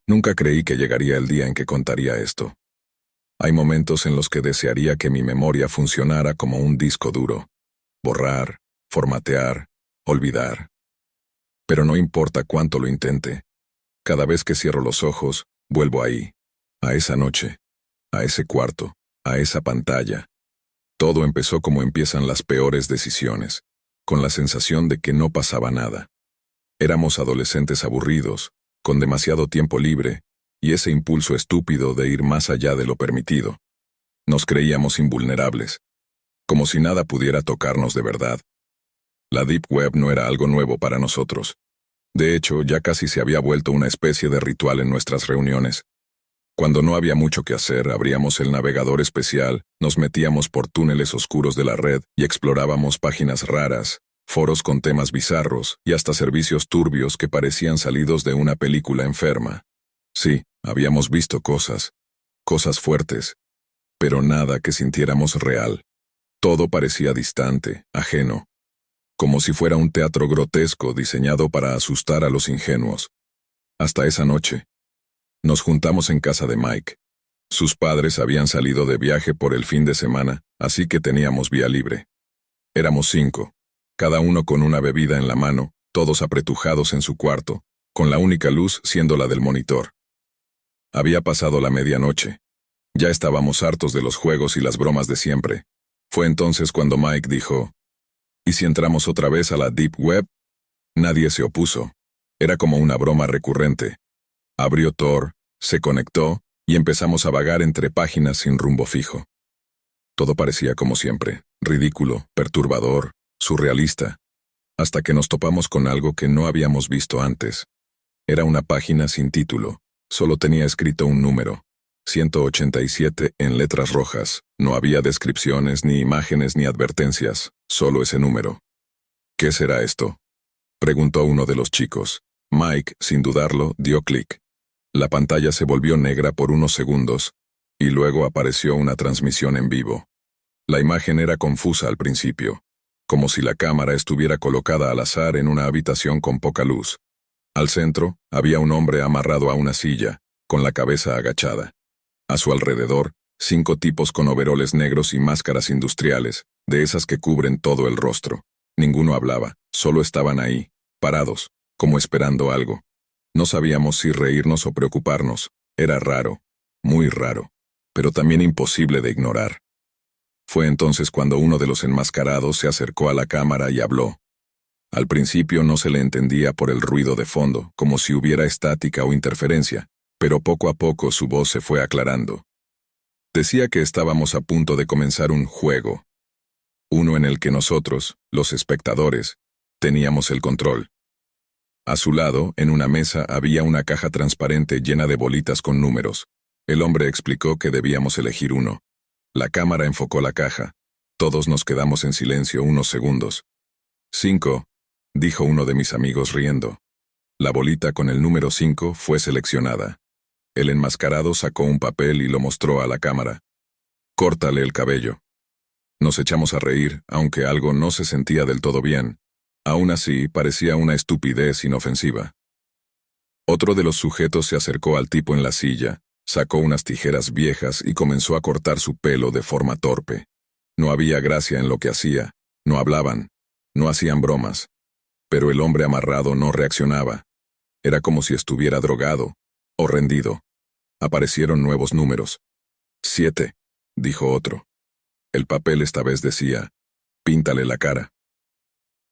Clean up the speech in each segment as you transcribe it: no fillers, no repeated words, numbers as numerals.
Nunca creí que llegaría el día en que contaría esto. Hay momentos en los que desearía que mi memoria funcionara como un disco duro. Borrar, formatear, olvidar. Pero no importa cuánto lo intente. Cada vez que cierro los ojos, vuelvo ahí. A esa noche. A ese cuarto. A esa pantalla. Todo empezó como empiezan las peores decisiones, con la sensación de que no pasaba nada. Éramos adolescentes aburridos, con demasiado tiempo libre, y ese impulso estúpido de ir más allá de lo permitido. Nos creíamos invulnerables, como si nada pudiera tocarnos de verdad. La Deep Web no era algo nuevo para nosotros. De hecho, ya casi se había vuelto una especie de ritual en nuestras reuniones. Cuando no había mucho que hacer, abríamos el navegador especial, nos metíamos por túneles oscuros de la red y explorábamos páginas raras, foros con temas bizarros y hasta servicios turbios que parecían salidos de una película enferma. Sí, habíamos visto cosas fuertes, pero nada que sintiéramos real. Todo parecía distante, ajeno, como si fuera un teatro grotesco diseñado para asustar a los ingenuos. Hasta esa noche. Nos juntamos en casa de Mike. Sus padres habían salido de viaje por el fin de semana, así que teníamos vía libre. Éramos 5, cada uno con una bebida en la mano, todos apretujados en su cuarto, con la única luz siendo la del monitor. Había pasado la medianoche. Ya estábamos hartos de los juegos y las bromas de siempre. Fue entonces cuando Mike dijo, ¿y si entramos otra vez a la Deep Web? Nadie se opuso. Era como una broma recurrente. Abrió Tor, se conectó, y empezamos a vagar entre páginas sin rumbo fijo. Todo parecía como siempre, ridículo, perturbador, surrealista, hasta que nos topamos con algo que no habíamos visto antes. Era una página sin título, solo tenía escrito un número, 187 en letras rojas, no había descripciones, ni imágenes, ni advertencias, solo ese número. ¿Qué será esto?, preguntó uno de los chicos. Mike, sin dudarlo, dio clic. La pantalla se volvió negra por unos segundos, y luego apareció una transmisión en vivo. La imagen era confusa al principio, como si la cámara estuviera colocada al azar en una habitación con poca luz. Al centro, había un hombre amarrado a una silla, con la cabeza agachada. A su alrededor, 5 tipos con overoles negros y máscaras industriales, de esas que cubren todo el rostro. Ninguno hablaba, solo estaban ahí, parados, como esperando algo. No sabíamos si reírnos o preocuparnos. Era raro, muy raro, pero también imposible de ignorar. Fue entonces cuando uno de los enmascarados se acercó a la cámara y habló. Al principio no se le entendía por el ruido de fondo, como si hubiera estática o interferencia, pero poco a poco su voz se fue aclarando. Decía que estábamos a punto de comenzar un juego, uno en el que nosotros, los espectadores, teníamos el control. A su lado, en una mesa, había una caja transparente llena de bolitas con números. El hombre explicó que debíamos elegir uno. La cámara enfocó la caja. Todos nos quedamos en silencio unos segundos. 5, dijo uno de mis amigos riendo. La bolita con el número 5 fue seleccionada. El enmascarado sacó un papel y lo mostró a la cámara. Córtale el cabello. Nos echamos a reír, aunque algo no se sentía del todo bien. Aún así, parecía una estupidez inofensiva. Otro de los sujetos se acercó al tipo en la silla, sacó unas tijeras viejas y comenzó a cortar su pelo de forma torpe. No había gracia en lo que hacía, no hablaban, no hacían bromas. Pero el hombre amarrado no reaccionaba. Era como si estuviera drogado, o rendido. Aparecieron nuevos números. 7, dijo otro. El papel esta vez decía, píntale la cara.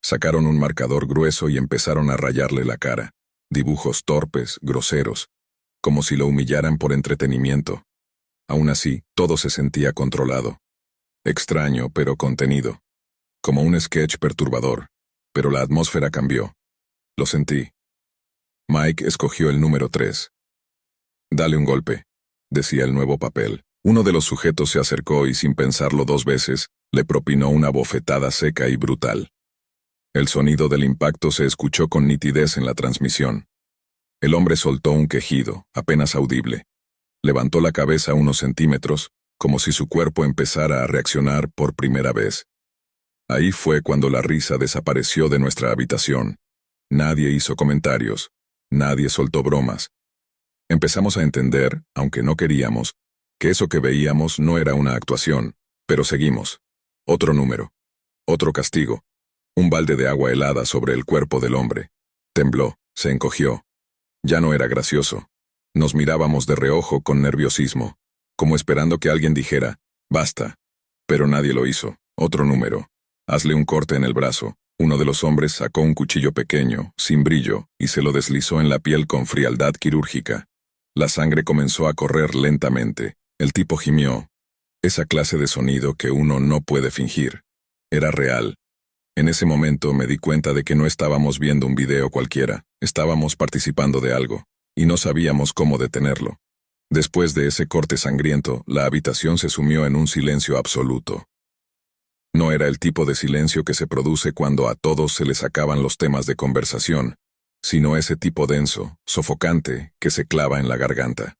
Sacaron un marcador grueso y empezaron a rayarle la cara. Dibujos torpes, groseros, como si lo humillaran por entretenimiento. Aún así, todo se sentía controlado. Extraño, pero contenido. Como un sketch perturbador. Pero la atmósfera cambió. Lo sentí. Mike escogió el número 3. Dale un golpe, decía el nuevo papel. Uno de los sujetos se acercó y sin pensarlo 2 veces, le propinó una bofetada seca y brutal. El sonido del impacto se escuchó con nitidez en la transmisión. El hombre soltó un quejido, apenas audible. Levantó la cabeza unos centímetros, como si su cuerpo empezara a reaccionar por primera vez. Ahí fue cuando la risa desapareció de nuestra habitación. Nadie hizo comentarios. Nadie soltó bromas. Empezamos a entender, aunque no queríamos, que eso que veíamos no era una actuación, pero seguimos. Otro número. Otro castigo. Un balde de agua helada sobre el cuerpo del hombre. Tembló, se encogió. Ya no era gracioso. Nos mirábamos de reojo con nerviosismo, como esperando que alguien dijera, basta. Pero nadie lo hizo. Otro número. Hazle un corte en el brazo. Uno de los hombres sacó un cuchillo pequeño, sin brillo, y se lo deslizó en la piel con frialdad quirúrgica. La sangre comenzó a correr lentamente. El tipo gimió. Esa clase de sonido que uno no puede fingir. Era real. En ese momento me di cuenta de que no estábamos viendo un video cualquiera, estábamos participando de algo, y no sabíamos cómo detenerlo. Después de ese corte sangriento, la habitación se sumió en un silencio absoluto. No era el tipo de silencio que se produce cuando a todos se les acaban los temas de conversación, sino ese tipo denso, sofocante, que se clava en la garganta.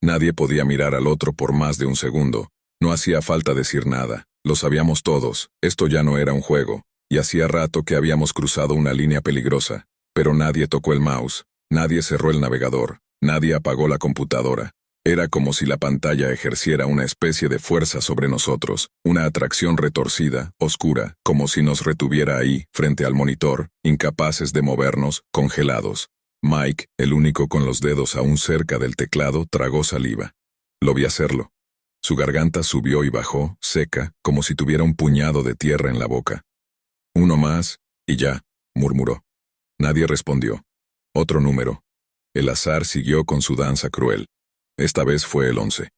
Nadie podía mirar al otro por más de un segundo, no hacía falta decir nada, lo sabíamos todos, esto ya no era un juego, y hacía rato que habíamos cruzado una línea peligrosa, pero nadie tocó el mouse, nadie cerró el navegador, nadie apagó la computadora. Era como si la pantalla ejerciera una especie de fuerza sobre nosotros, una atracción retorcida, oscura, como si nos retuviera ahí, frente al monitor, incapaces de movernos, congelados. Mike, el único con los dedos aún cerca del teclado, tragó saliva. Lo vi hacerlo. Su garganta subió y bajó, seca, como si tuviera un puñado de tierra en la boca. Uno más, y ya, murmuró. Nadie respondió. Otro número. El azar siguió con su danza cruel. Esta vez fue el 11.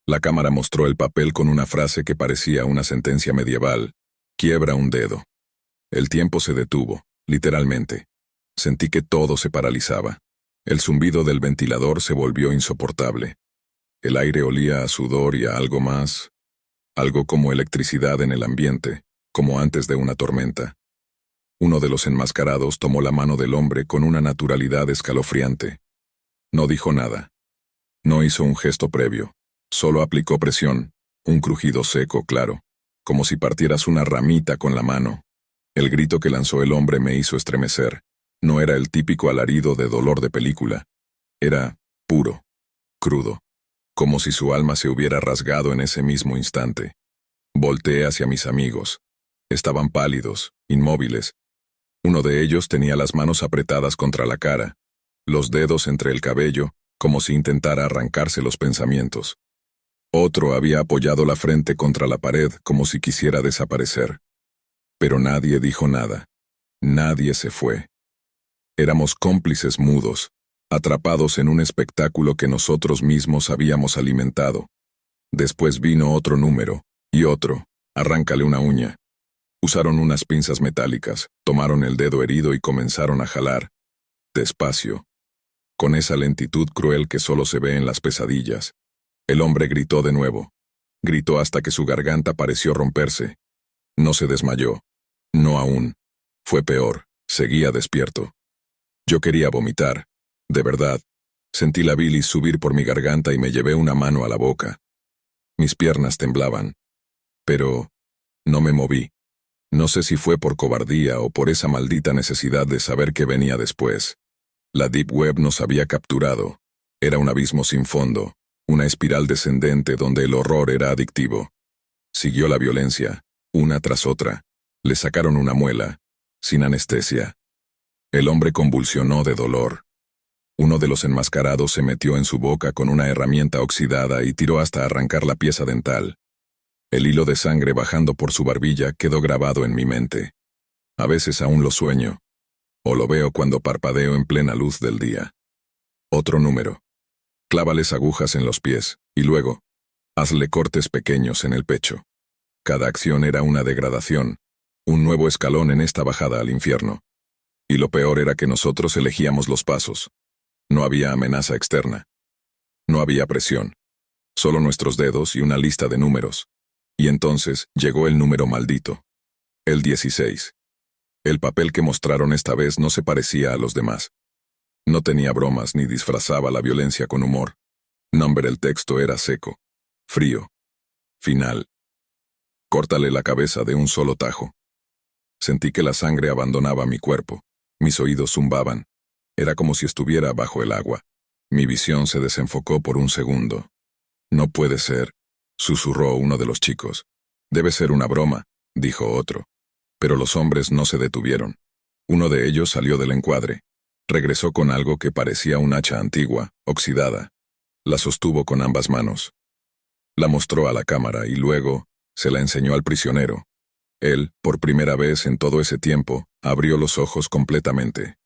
La cámara mostró el papel con una frase que parecía una sentencia medieval. Quiebra un dedo. El tiempo se detuvo, literalmente. Sentí que todo se paralizaba. El zumbido del ventilador se volvió insoportable. El aire olía a sudor y a algo más. Algo como electricidad en el ambiente, como antes de una tormenta. Uno de los enmascarados tomó la mano del hombre con una naturalidad escalofriante. No dijo nada. No hizo un gesto previo. Solo aplicó presión, un crujido seco, claro, como si partieras una ramita con la mano. El grito que lanzó el hombre me hizo estremecer. No era el típico alarido de dolor de película. Era puro, crudo, como si su alma se hubiera rasgado en ese mismo instante. Volteé hacia mis amigos. Estaban pálidos, inmóviles. Uno de ellos tenía las manos apretadas contra la cara, los dedos entre el cabello, como si intentara arrancarse los pensamientos. Otro había apoyado la frente contra la pared como si quisiera desaparecer. Pero nadie dijo nada. Nadie se fue. Éramos cómplices mudos, atrapados en un espectáculo que nosotros mismos habíamos alimentado. Después vino otro número, y otro, arráncale una uña. Usaron unas pinzas metálicas, tomaron el dedo herido y comenzaron a jalar. Despacio. Con esa lentitud cruel que solo se ve en las pesadillas. El hombre gritó de nuevo. Gritó hasta que su garganta pareció romperse. No se desmayó. No aún. Fue peor. Seguía despierto. Yo quería vomitar. De verdad. Sentí la bilis subir por mi garganta y me llevé una mano a la boca. Mis piernas temblaban. Pero no me moví. No sé si fue por cobardía o por esa maldita necesidad de saber qué venía después. La Deep Web nos había capturado. Era un abismo sin fondo, una espiral descendente donde el horror era adictivo. Siguió la violencia, una tras otra. Le sacaron una muela, sin anestesia. El hombre convulsionó de dolor. Uno de los enmascarados se metió en su boca con una herramienta oxidada y tiró hasta arrancar la pieza dental. El hilo de sangre bajando por su barbilla quedó grabado en mi mente. A veces aún lo sueño. O lo veo cuando parpadeo en plena luz del día. Otro número. Clávales agujas en los pies, y luego, hazle cortes pequeños en el pecho. Cada acción era una degradación, un nuevo escalón en esta bajada al infierno. Y lo peor era que nosotros elegíamos los pasos. No había amenaza externa. No había presión. Solo nuestros dedos y una lista de números. Y entonces llegó el número maldito. El 16. El papel que mostraron esta vez no se parecía a los demás. No tenía bromas ni disfrazaba la violencia con humor. El texto era seco, frío, final. Córtale la cabeza de un solo tajo. Sentí que la sangre abandonaba mi cuerpo. Mis oídos zumbaban. Era como si estuviera bajo el agua. Mi visión se desenfocó por un segundo. No puede ser, susurró uno de los chicos. Debe ser una broma, dijo otro. Pero los hombres no se detuvieron. Uno de ellos salió del encuadre. Regresó con algo que parecía un hacha antigua, oxidada. La sostuvo con ambas manos. La mostró a la cámara y luego se la enseñó al prisionero. Él, por primera vez en todo ese tiempo, abrió los ojos completamente.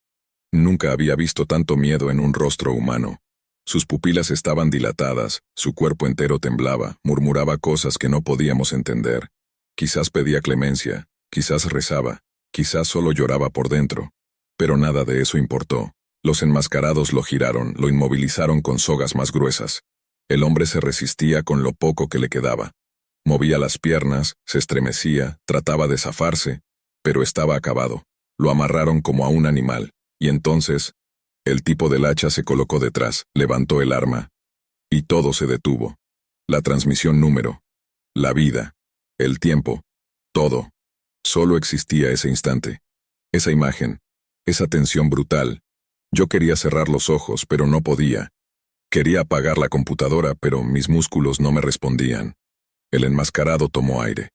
Nunca había visto tanto miedo en un rostro humano. Sus pupilas estaban dilatadas, su cuerpo entero temblaba, murmuraba cosas que no podíamos entender. Quizás pedía clemencia, quizás rezaba, quizás solo lloraba por dentro. Pero nada de eso importó. Los enmascarados lo giraron, lo inmovilizaron con sogas más gruesas. El hombre se resistía con lo poco que le quedaba. Movía las piernas, se estremecía, trataba de zafarse, pero estaba acabado. Lo amarraron como a un animal, y entonces, el tipo del hacha se colocó detrás, levantó el arma, y todo se detuvo. La transmisión número, la vida, el tiempo, todo. Solo existía ese instante. Esa imagen, esa tensión brutal. Yo quería cerrar los ojos, pero no podía. Quería apagar la computadora, pero mis músculos no me respondían. El enmascarado tomó aire.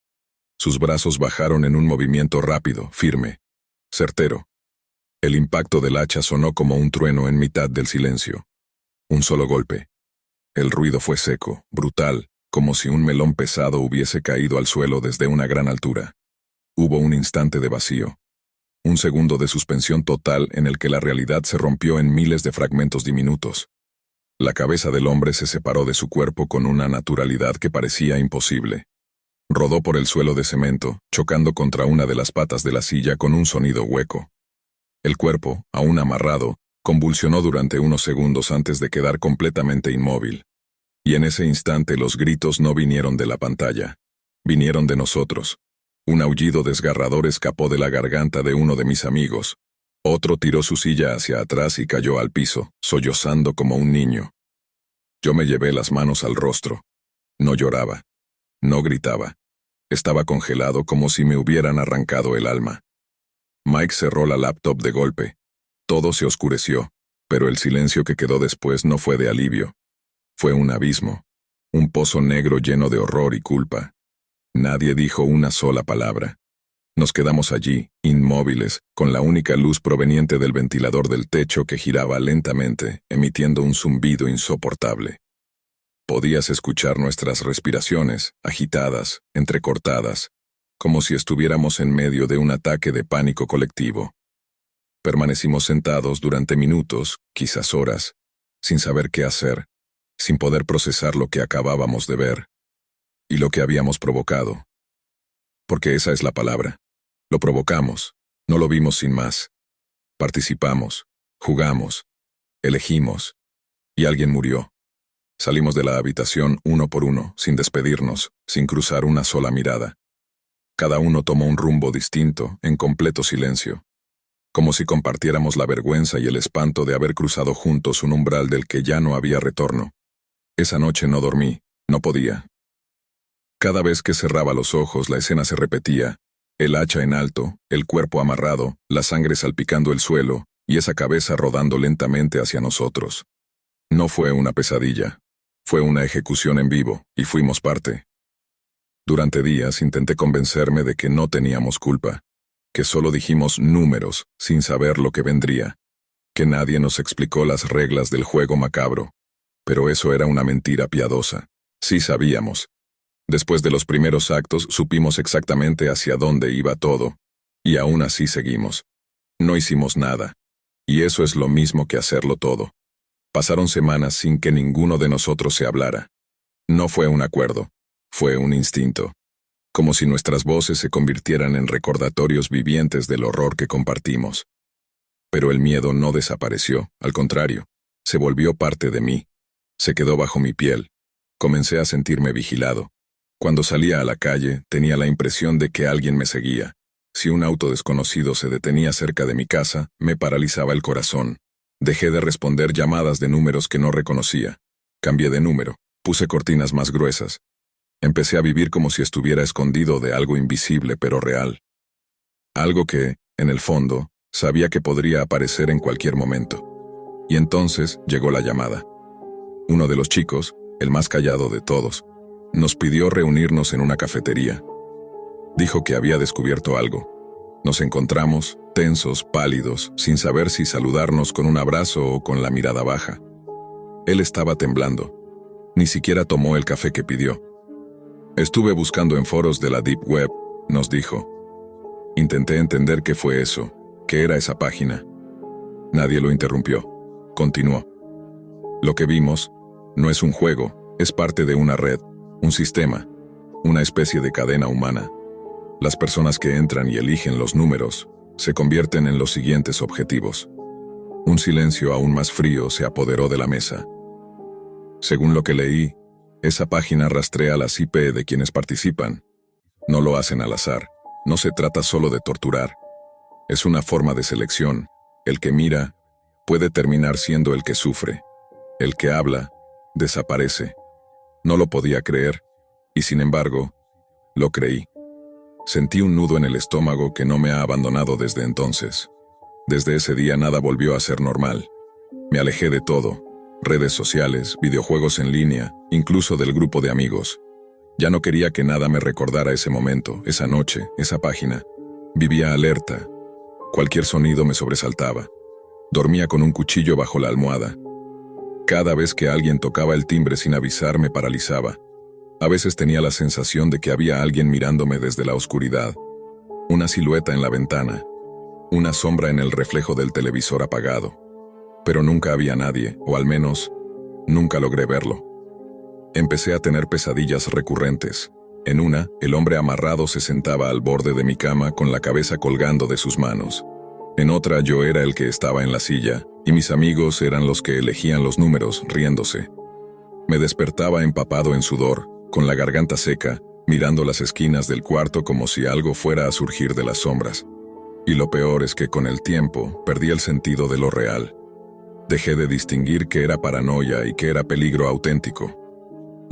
Sus brazos bajaron en un movimiento rápido, firme, certero. El impacto del hacha sonó como un trueno en mitad del silencio. Un solo golpe. El ruido fue seco, brutal, como si un melón pesado hubiese caído al suelo desde una gran altura. Hubo un instante de vacío. Un segundo de suspensión total en el que la realidad se rompió en miles de fragmentos diminutos. La cabeza del hombre se separó de su cuerpo con una naturalidad que parecía imposible. Rodó por el suelo de cemento, chocando contra una de las patas de la silla con un sonido hueco. El cuerpo, aún amarrado, convulsionó durante unos segundos antes de quedar completamente inmóvil. Y en ese instante los gritos no vinieron de la pantalla. Vinieron de nosotros. Un aullido desgarrador escapó de la garganta de uno de mis amigos. Otro tiró su silla hacia atrás y cayó al piso, sollozando como un niño. Yo me llevé las manos al rostro. No lloraba. No gritaba. Estaba congelado como si me hubieran arrancado el alma. Mike cerró la laptop de golpe. Todo se oscureció, pero el silencio que quedó después no fue de alivio. Fue un abismo, un pozo negro lleno de horror y culpa. Nadie dijo una sola palabra. Nos quedamos allí, inmóviles, con la única luz proveniente del ventilador del techo que giraba lentamente, emitiendo un zumbido insoportable. Podías escuchar nuestras respiraciones, agitadas, entrecortadas, como si estuviéramos en medio de un ataque de pánico colectivo. Permanecimos sentados durante minutos, quizás horas, sin saber qué hacer, sin poder procesar lo que acabábamos de ver, y lo que habíamos provocado. Porque esa es la palabra. Lo provocamos, no lo vimos sin más. Participamos, jugamos, elegimos, y alguien murió. Salimos de la habitación uno por uno, sin despedirnos, sin cruzar una sola mirada. Cada uno tomó un rumbo distinto, en completo silencio. Como si compartiéramos la vergüenza y el espanto de haber cruzado juntos un umbral del que ya no había retorno. Esa noche no dormí, no podía. Cada vez que cerraba los ojos la escena se repetía, el hacha en alto, el cuerpo amarrado, la sangre salpicando el suelo, y esa cabeza rodando lentamente hacia nosotros. No fue una pesadilla, fue una ejecución en vivo, y fuimos parte. Durante días intenté convencerme de que no teníamos culpa, que solo dijimos números sin saber lo que vendría, que nadie nos explicó las reglas del juego macabro. Pero eso era una mentira piadosa. Sí sabíamos. Después de los primeros actos supimos exactamente hacia dónde iba todo, y aún así seguimos. No hicimos nada, y eso es lo mismo que hacerlo todo. Pasaron semanas sin que ninguno de nosotros se hablara. No fue un acuerdo, fue un instinto. Como si nuestras voces se convirtieran en recordatorios vivientes del horror que compartimos. Pero el miedo no desapareció, al contrario, se volvió parte de mí. Se quedó bajo mi piel. Comencé a sentirme vigilado. Cuando salía a la calle, tenía la impresión de que alguien me seguía. Si un auto desconocido se detenía cerca de mi casa, me paralizaba el corazón. Dejé de responder llamadas de números que no reconocía. Cambié de número, puse cortinas más gruesas. Empecé a vivir como si estuviera escondido de algo invisible pero real. Algo que, en el fondo, sabía que podría aparecer en cualquier momento. Y entonces llegó la llamada. Uno de los chicos, el más callado de todos, nos pidió reunirnos en una cafetería. Dijo que había descubierto algo. Nos encontramos, tensos, pálidos, sin saber si saludarnos con un abrazo o con la mirada baja. Él estaba temblando. Ni siquiera tomó el café que pidió. Estuve buscando en foros de la Deep Web, nos dijo. Intenté entender qué fue eso, qué era esa página. Nadie lo interrumpió. Continuó. Lo que vimos no es un juego, es parte de una red, un sistema, una especie de cadena humana. Las personas que entran y eligen los números se convierten en los siguientes objetivos. Un silencio aún más frío se apoderó de la mesa. Según lo que leí, esa página rastrea las IP de quienes participan. No lo hacen al azar. No se trata solo de torturar. Es una forma de selección. El que mira puede terminar siendo el que sufre. El que habla desaparece. No lo podía creer, y sin embargo, lo creí. Sentí un nudo en el estómago que no me ha abandonado desde entonces. Desde ese día nada volvió a ser normal. Me alejé de todo. Redes sociales, videojuegos en línea, incluso del grupo de amigos. Ya no quería que nada me recordara ese momento, esa noche, esa página. Vivía alerta. Cualquier sonido me sobresaltaba. Dormía con un cuchillo bajo la almohada. Cada vez que alguien tocaba el timbre sin avisar me paralizaba. A veces tenía la sensación de que había alguien mirándome desde la oscuridad. Una silueta en la ventana. Una sombra en el reflejo del televisor apagado. Pero nunca había nadie, o al menos, nunca logré verlo. Empecé a tener pesadillas recurrentes. En una, el hombre amarrado se sentaba al borde de mi cama con la cabeza colgando de sus manos. En otra, yo era el que estaba en la silla, y mis amigos eran los que elegían los números, riéndose. Me despertaba empapado en sudor, con la garganta seca, mirando las esquinas del cuarto como si algo fuera a surgir de las sombras. Y lo peor es que con el tiempo perdí el sentido de lo real. Dejé de distinguir qué era paranoia y qué era peligro auténtico.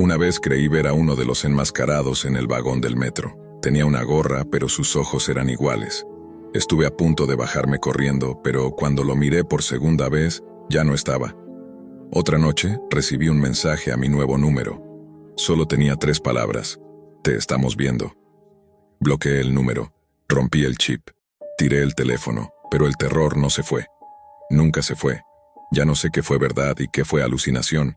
Una vez creí ver a uno de los enmascarados en el vagón del metro. Tenía una gorra, pero sus ojos eran iguales. Estuve a punto de bajarme corriendo, pero cuando lo miré por segunda vez, ya no estaba. Otra noche, recibí un mensaje a mi nuevo número. Solo tenía 3 palabras. Te estamos viendo. Bloqueé el número. Rompí el chip. Tiré el teléfono, pero el terror no se fue. Nunca se fue. Ya no sé qué fue verdad y qué fue alucinación.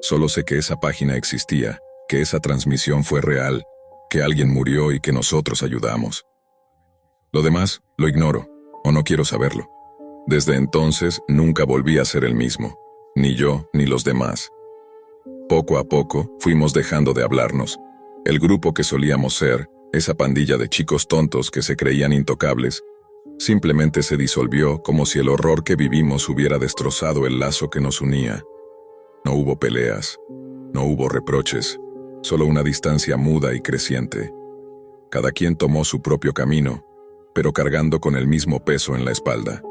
Solo sé que esa página existía, que esa transmisión fue real, que alguien murió y que nosotros ayudamos. Lo demás, lo ignoro, o no quiero saberlo. Desde entonces, nunca volví a ser el mismo, ni yo ni los demás. Poco a poco, fuimos dejando de hablarnos. El grupo que solíamos ser, esa pandilla de chicos tontos que se creían intocables, simplemente se disolvió como si el horror que vivimos hubiera destrozado el lazo que nos unía. No hubo peleas, no hubo reproches, solo una distancia muda y creciente. Cada quien tomó su propio camino, pero cargando con el mismo peso en la espalda.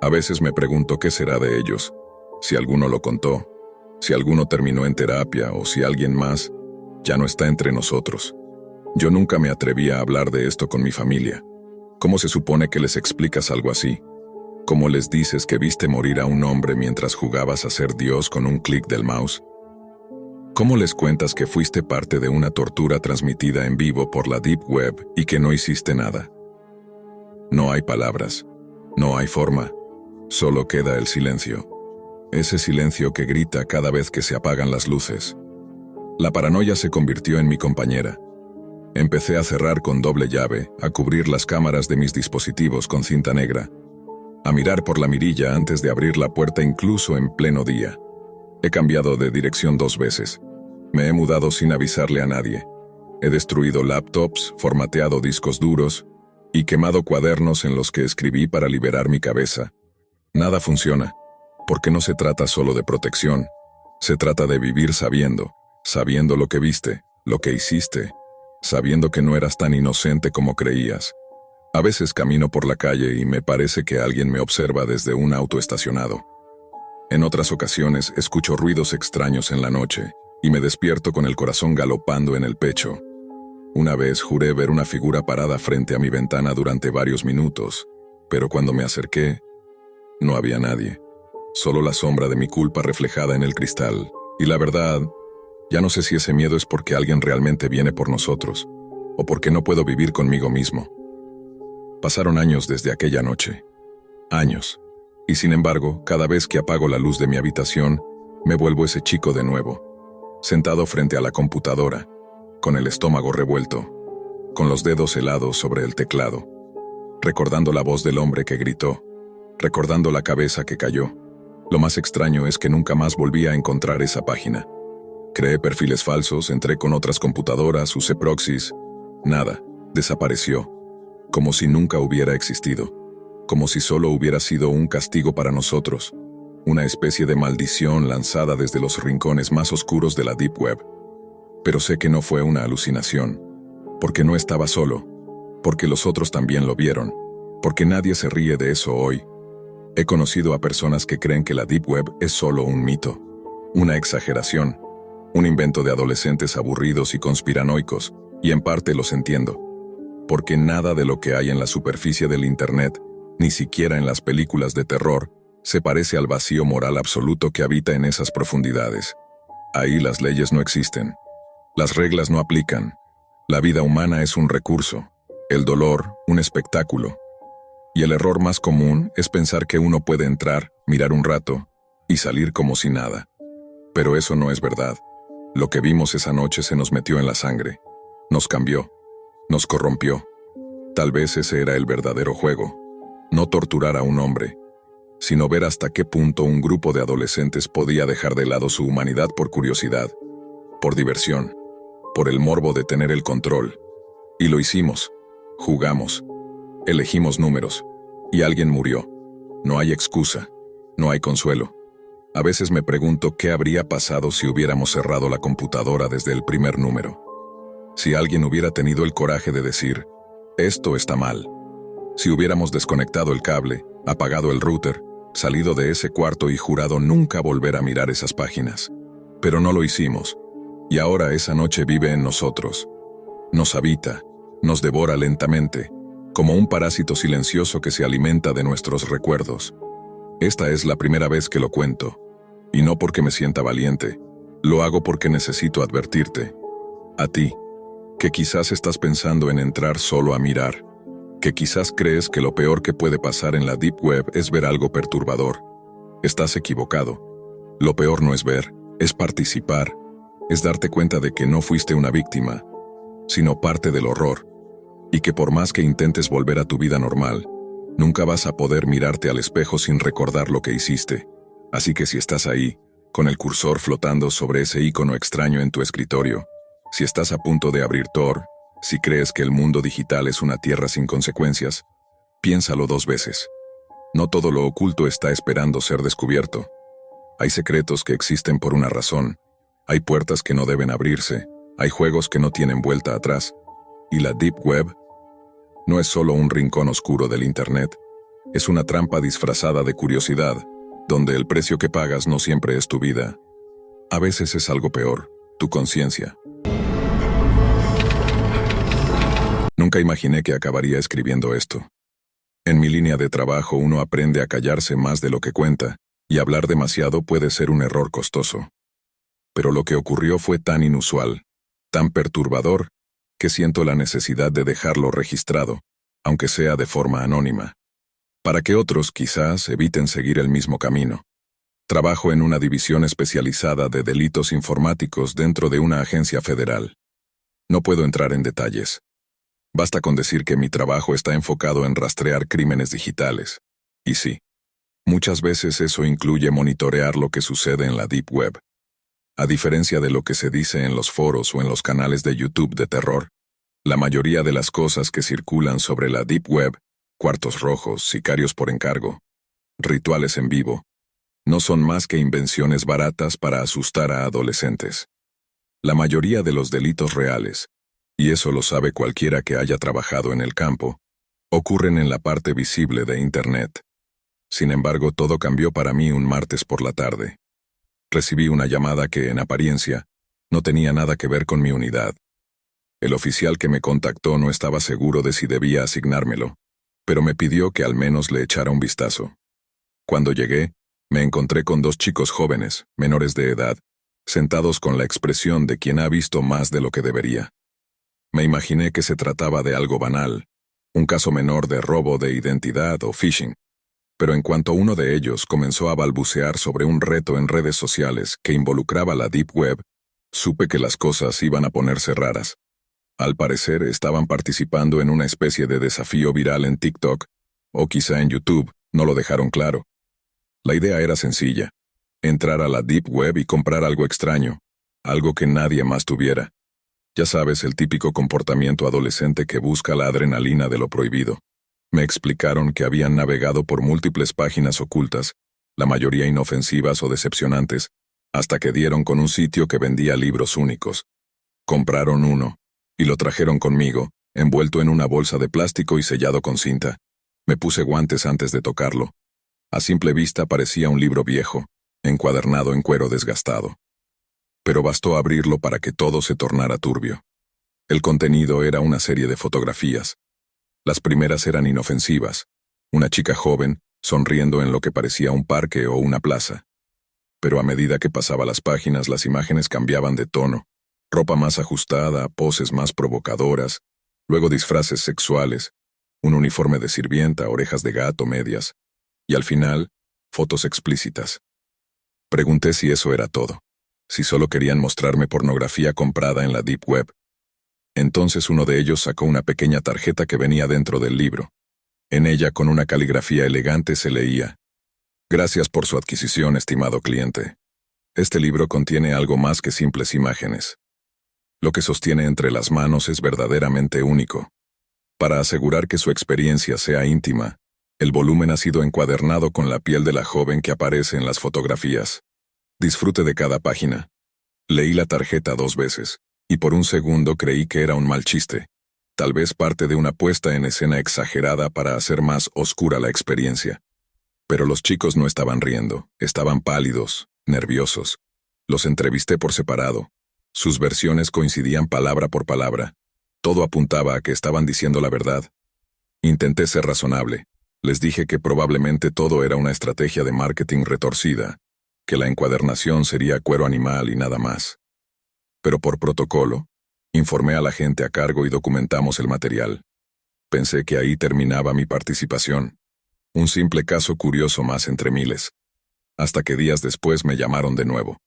A veces me pregunto qué será de ellos, si alguno lo contó, si alguno terminó en terapia o si alguien más ya no está entre nosotros. Yo nunca me atrevía a hablar de esto con mi familia. ¿Cómo se supone que les explicas algo así? ¿Cómo les dices que viste morir a un hombre mientras jugabas a ser Dios con un clic del mouse? ¿Cómo les cuentas que fuiste parte de una tortura transmitida en vivo por la Deep Web y que no hiciste nada? No hay palabras, no hay forma, solo queda el silencio. Ese silencio que grita cada vez que se apagan las luces. La paranoia se convirtió en mi compañera. Empecé a cerrar con doble llave, a cubrir las cámaras de mis dispositivos con cinta negra, a mirar por la mirilla antes de abrir la puerta incluso en pleno día. He cambiado de dirección 2 veces. Me he mudado sin avisarle a nadie. He destruido laptops, formateado discos duros y quemado cuadernos en los que escribí para liberar mi cabeza. Nada funciona, porque no se trata solo de protección. Se trata de vivir sabiendo lo que viste, lo que hiciste, sabiendo que no eras tan inocente como creías. A veces camino por la calle y me parece que alguien me observa desde un auto estacionado. En otras ocasiones escucho ruidos extraños en la noche y me despierto con el corazón galopando en el pecho. Una vez juré ver una figura parada frente a mi ventana durante varios minutos, pero cuando me acerqué, no había nadie. solo la sombra de mi culpa reflejada en el cristal. Y la verdad, ya no sé si ese miedo es porque alguien realmente viene por nosotros, o porque no puedo vivir conmigo mismo. Pasaron años desde aquella noche. Años. Y sin embargo, cada vez que apago la luz de mi habitación, me vuelvo ese chico de nuevo, sentado frente a la computadora, con el estómago revuelto, con los dedos helados sobre el teclado, recordando la voz del hombre que gritó, recordando la cabeza que cayó. Lo más extraño es que nunca más volví a encontrar esa página. Creé perfiles falsos, entré con otras computadoras, usé proxies. Nada, desapareció, como si nunca hubiera existido, como si solo hubiera sido un castigo para nosotros, una especie de maldición lanzada desde los rincones más oscuros de la Deep Web. Pero sé que no fue una alucinación, porque no estaba solo, porque los otros también lo vieron, porque nadie se ríe de eso hoy. He conocido a personas que creen que la Deep Web es solo un mito, una exageración, un invento de adolescentes aburridos y conspiranoicos, y en parte los entiendo, porque nada de lo que hay en la superficie del Internet, ni siquiera en las películas de terror, se parece al vacío moral absoluto que habita en esas profundidades. Ahí las leyes no existen, las reglas no aplican, la vida humana es un recurso, el dolor un espectáculo. Y el error más común es pensar que uno puede entrar, mirar un rato, y salir como si nada. Pero eso no es verdad. Lo que vimos esa noche se nos metió en la sangre. Nos cambió. Nos corrompió. Tal vez ese era el verdadero juego. No torturar a un hombre, sino ver hasta qué punto un grupo de adolescentes podía dejar de lado su humanidad por curiosidad, por diversión, por el morbo de tener el control. Y lo hicimos. Jugamos. Elegimos números. Y alguien murió. No hay excusa. No hay consuelo. A veces me pregunto qué habría pasado si hubiéramos cerrado la computadora desde el primer número. Si alguien hubiera tenido el coraje de decir, esto está mal. Si hubiéramos desconectado el cable, apagado el router, salido de ese cuarto y jurado nunca volver a mirar esas páginas. Pero no lo hicimos. Y ahora esa noche vive en nosotros. Nos habita, nos devora lentamente, como un parásito silencioso que se alimenta de nuestros recuerdos. Esta es la primera vez que lo cuento, y no porque me sienta valiente, lo hago porque necesito advertirte. A ti, que quizás estás pensando en entrar solo a mirar, que quizás crees que lo peor que puede pasar en la Deep Web es ver algo perturbador. Estás equivocado. Lo peor no es ver, es participar, es darte cuenta de que no fuiste una víctima, sino parte del horror, y que por más que intentes volver a tu vida normal, nunca vas a poder mirarte al espejo sin recordar lo que hiciste. Así que si estás ahí, con el cursor flotando sobre ese icono extraño en tu escritorio, si estás a punto de abrir Tor, si crees que el mundo digital es una tierra sin consecuencias, piénsalo 2 veces. No todo lo oculto está esperando ser descubierto. Hay secretos que existen por una razón, hay puertas que no deben abrirse, hay juegos que no tienen vuelta atrás, y la Deep Web no es solo un rincón oscuro del Internet, es una trampa disfrazada de curiosidad, donde el precio que pagas no siempre es tu vida. A veces es algo peor, tu conciencia. Nunca imaginé que acabaría escribiendo esto. En mi línea de trabajo uno aprende a callarse más de lo que cuenta, y hablar demasiado puede ser un error costoso. Pero lo que ocurrió fue tan inusual, tan perturbador, que siento la necesidad de dejarlo registrado, aunque sea de forma anónima, para que otros quizás eviten seguir el mismo camino. Trabajo en una división especializada de delitos informáticos dentro de una agencia federal. No puedo entrar en detalles. Basta con decir que mi trabajo está enfocado en rastrear crímenes digitales. Y sí, muchas veces eso incluye monitorear lo que sucede en la Deep Web. A diferencia de lo que se dice en los foros o en los canales de YouTube de terror, la mayoría de las cosas que circulan sobre la Deep Web, cuartos rojos, sicarios por encargo, rituales en vivo, no son más que invenciones baratas para asustar a adolescentes. La mayoría de los delitos reales, y eso lo sabe cualquiera que haya trabajado en el campo, ocurren en la parte visible de Internet. Sin embargo, todo cambió para mí un martes por la tarde. Recibí una llamada que, en apariencia, no tenía nada que ver con mi unidad. El oficial que me contactó no estaba seguro de si debía asignármelo, pero me pidió que al menos le echara un vistazo. Cuando llegué, Me encontré con dos chicos jóvenes, menores de edad, sentados con la expresión de quien ha visto más de lo que debería. Me imaginé que se trataba de algo banal, un caso menor de robo de identidad o phishing. Pero en cuanto uno de ellos comenzó a balbucear sobre un reto en redes sociales que involucraba la Deep Web, supe que las cosas iban a ponerse raras. Al parecer estaban participando en una especie de desafío viral en TikTok, o quizá en YouTube, no lo dejaron claro. La idea era sencilla: entrar a la Deep Web y comprar algo extraño, algo que nadie más tuviera. Ya sabes, el típico comportamiento adolescente que busca la adrenalina de lo prohibido. Me explicaron que habían navegado por múltiples páginas ocultas, la mayoría inofensivas o decepcionantes, hasta que dieron con un sitio que vendía libros únicos. Compraron uno, y lo trajeron conmigo, envuelto en una bolsa de plástico y sellado con cinta. Me puse guantes antes de tocarlo. A simple vista parecía un libro viejo, encuadernado en cuero desgastado. Pero bastó abrirlo para que todo se tornara turbio. El contenido era una serie de fotografías. Las primeras eran inofensivas: una chica joven, sonriendo en lo que parecía un parque o una plaza. Pero a medida que pasaba las páginas, las imágenes cambiaban de tono: ropa más ajustada, poses más provocadoras, luego disfraces sexuales, un uniforme de sirvienta, orejas de gato, medias, y al final, fotos explícitas. Pregunté si eso era todo, si solo querían mostrarme pornografía comprada en la Deep Web. Entonces uno de ellos sacó una pequeña tarjeta que venía dentro del libro. En ella, con una caligrafía elegante, se leía: «Gracias por su adquisición, estimado cliente. Este libro contiene algo más que simples imágenes. Lo que sostiene entre las manos es verdaderamente único. Para asegurar que su experiencia sea íntima, el volumen ha sido encuadernado con la piel de la joven que aparece en las fotografías. Disfrute de cada página». Leí la tarjeta 2 veces, y por un segundo creí que era un mal chiste, tal vez parte de una puesta en escena exagerada para hacer más oscura la experiencia. Pero los chicos no estaban riendo, estaban pálidos, nerviosos. Los entrevisté por separado. Sus versiones coincidían palabra por palabra. Todo apuntaba a que estaban diciendo la verdad. Intenté ser razonable. Les dije que probablemente todo era una estrategia de marketing retorcida, que la encuadernación sería cuero animal y nada más. Pero por protocolo, informé a la gente a cargo y documentamos el material. Pensé que ahí terminaba mi participación. Un simple caso curioso más entre miles. Hasta que días después me llamaron de nuevo.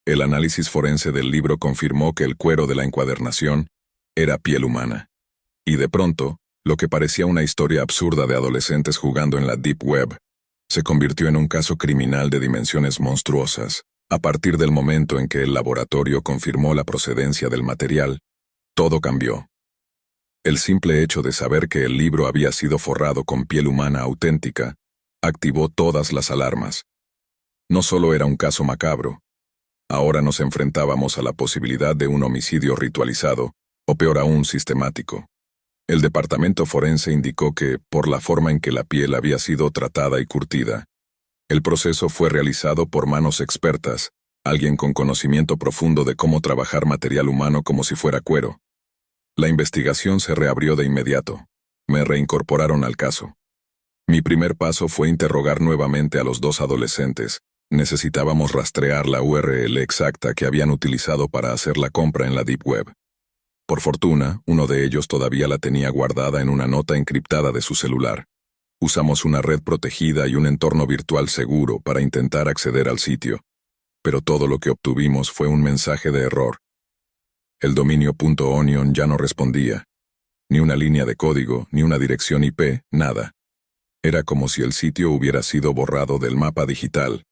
El análisis forense del libro confirmó que el cuero de la encuadernación era piel humana. Y de pronto, lo que parecía una historia absurda de adolescentes jugando en la Deep Web se convirtió en un caso criminal de dimensiones monstruosas. A partir del momento en que el laboratorio confirmó la procedencia del material, todo cambió. El simple hecho de saber que el libro había sido forrado con piel humana auténtica activó todas las alarmas. No solo era un caso macabro, ahora nos enfrentábamos a la posibilidad de un homicidio ritualizado, o peor aún, sistemático. El departamento forense indicó que, por la forma en que la piel había sido tratada y curtida, el proceso fue realizado por manos expertas, alguien con conocimiento profundo de cómo trabajar material humano como si fuera cuero. La investigación se reabrió de inmediato. Me reincorporaron al caso. Mi primer paso fue interrogar nuevamente a los 2 adolescentes. Necesitábamos rastrear la URL exacta que habían utilizado para hacer la compra en la Deep Web. Por fortuna, uno de ellos todavía la tenía guardada en una nota encriptada de su celular. Usamos una red protegida y un entorno virtual seguro para intentar acceder al sitio, pero todo lo que obtuvimos fue un mensaje de error. El dominio .onion ya no respondía. Ni una línea de código, ni una dirección IP, nada. Era como si el sitio hubiera sido borrado del mapa digital.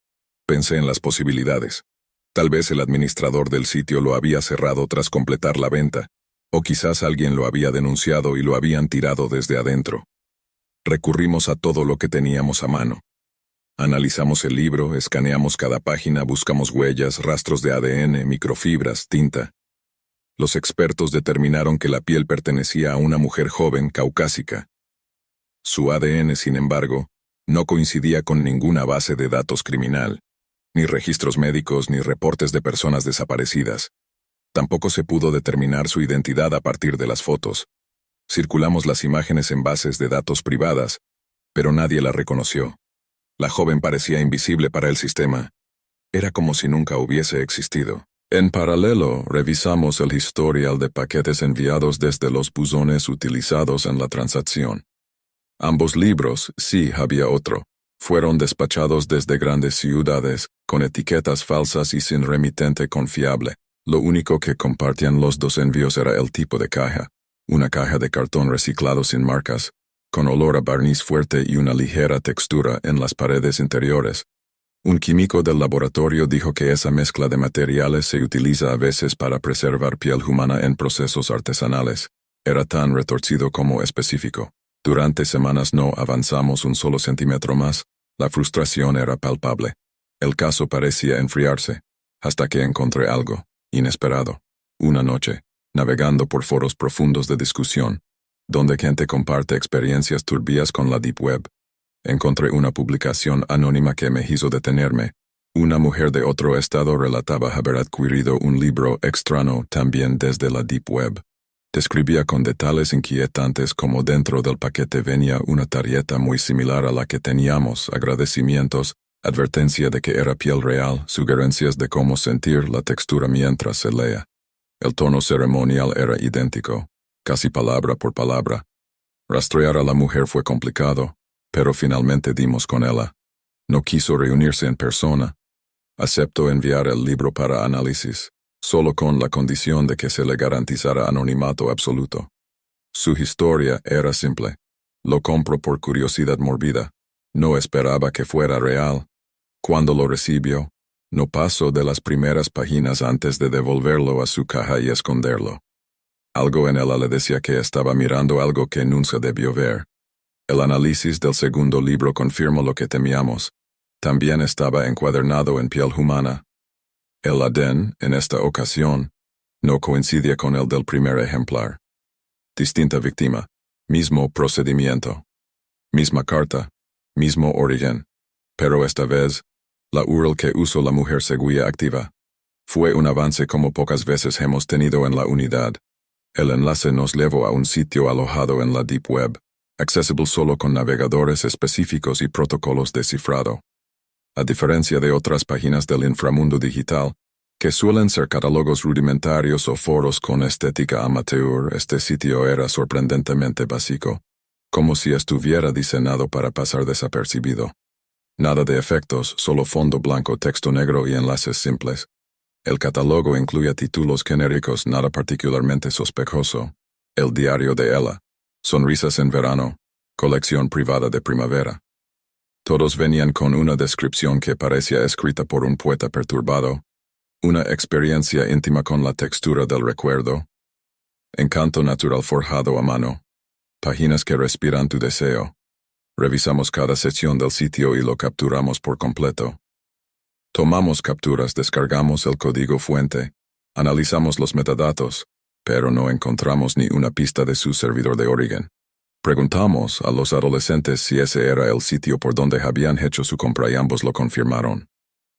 Pensé en las posibilidades. Tal vez el administrador del sitio lo había cerrado tras completar la venta, o quizás alguien lo había denunciado y lo habían tirado desde adentro. Recurrimos a todo lo que teníamos a mano. Analizamos el libro, escaneamos cada página, buscamos huellas, rastros de ADN, microfibras, tinta. Los expertos determinaron que la piel pertenecía a una mujer joven, caucásica. Su ADN, sin embargo, no coincidía con ninguna base de datos criminal, ni registros médicos ni reportes de personas desaparecidas. Tampoco se pudo determinar su identidad a partir de las fotos. Circulamos las imágenes en bases de datos privadas, pero nadie la reconoció. La joven parecía invisible para el sistema. Era como si nunca hubiese existido. En paralelo, revisamos el historial de paquetes enviados desde los buzones utilizados en la transacción. Ambos libros, sí había otro, fueron despachados desde grandes ciudades, con etiquetas falsas y sin remitente confiable. Lo único que compartían los dos envíos era el tipo de caja, una caja de cartón reciclado sin marcas, con olor a barniz fuerte y una ligera textura en las paredes interiores. Un químico del laboratorio dijo que esa mezcla de materiales se utiliza a veces para preservar piel humana en procesos artesanales. Era tan retorcido como específico. Durante semanas no avanzamos un solo centímetro más. La frustración era palpable. El caso parecía enfriarse, hasta que encontré algo inesperado. Una noche, navegando por foros profundos de discusión, donde gente comparte experiencias turbias con la Deep Web, encontré una publicación anónima que me hizo detenerme. Una mujer de otro estado relataba haber adquirido un libro extraño también desde la Deep Web. Describía con detalles inquietantes cómo dentro del paquete venía una tarjeta muy similar a la que teníamos, agradecimientos, advertencia de que era piel real, sugerencias de cómo sentir la textura mientras se lea. El tono ceremonial era idéntico, casi palabra por palabra. Rastrear a la mujer fue complicado, pero finalmente dimos con ella. No quiso reunirse en persona. Aceptó enviar el libro para análisis, solo con la condición de que se le garantizara anonimato absoluto. Su historia era simple. Lo compro por curiosidad mórbida. No esperaba que fuera real. Cuando lo recibió, no pasó de las primeras páginas antes de devolverlo a su caja y esconderlo. Algo en ella le decía que estaba mirando algo que nunca debió ver. El análisis del segundo libro confirmó lo que temíamos. También estaba encuadernado en piel humana. El ADN, en esta ocasión, no coincidía con el del primer ejemplar. Distinta víctima, mismo procedimiento, misma carta, mismo origen, pero esta vez, la URL que usó la mujer seguía activa. Fue un avance como pocas veces hemos tenido en la unidad. El enlace nos llevó a un sitio alojado en la Deep Web, accesible solo con navegadores específicos y protocolos de cifrado. A diferencia de otras páginas del inframundo digital, que suelen ser catálogos rudimentarios o foros con estética amateur, este sitio era sorprendentemente básico, como si estuviera diseñado para pasar desapercibido. Nada de efectos, solo fondo blanco, texto negro y enlaces simples. El catálogo incluía títulos genéricos nada particularmente sospechoso. El diario de Ella, Sonrisas en verano, colección privada de primavera. Todos venían con una descripción que parecía escrita por un poeta perturbado, una experiencia íntima con la textura del recuerdo, encanto natural forjado a mano, páginas que respiran tu deseo. Revisamos cada sección del sitio y lo capturamos por completo. Tomamos capturas, descargamos el código fuente, analizamos los metadatos, pero no encontramos ni una pista de su servidor de origen. Preguntamos a los adolescentes si ese era el sitio por donde habían hecho su compra y ambos lo confirmaron.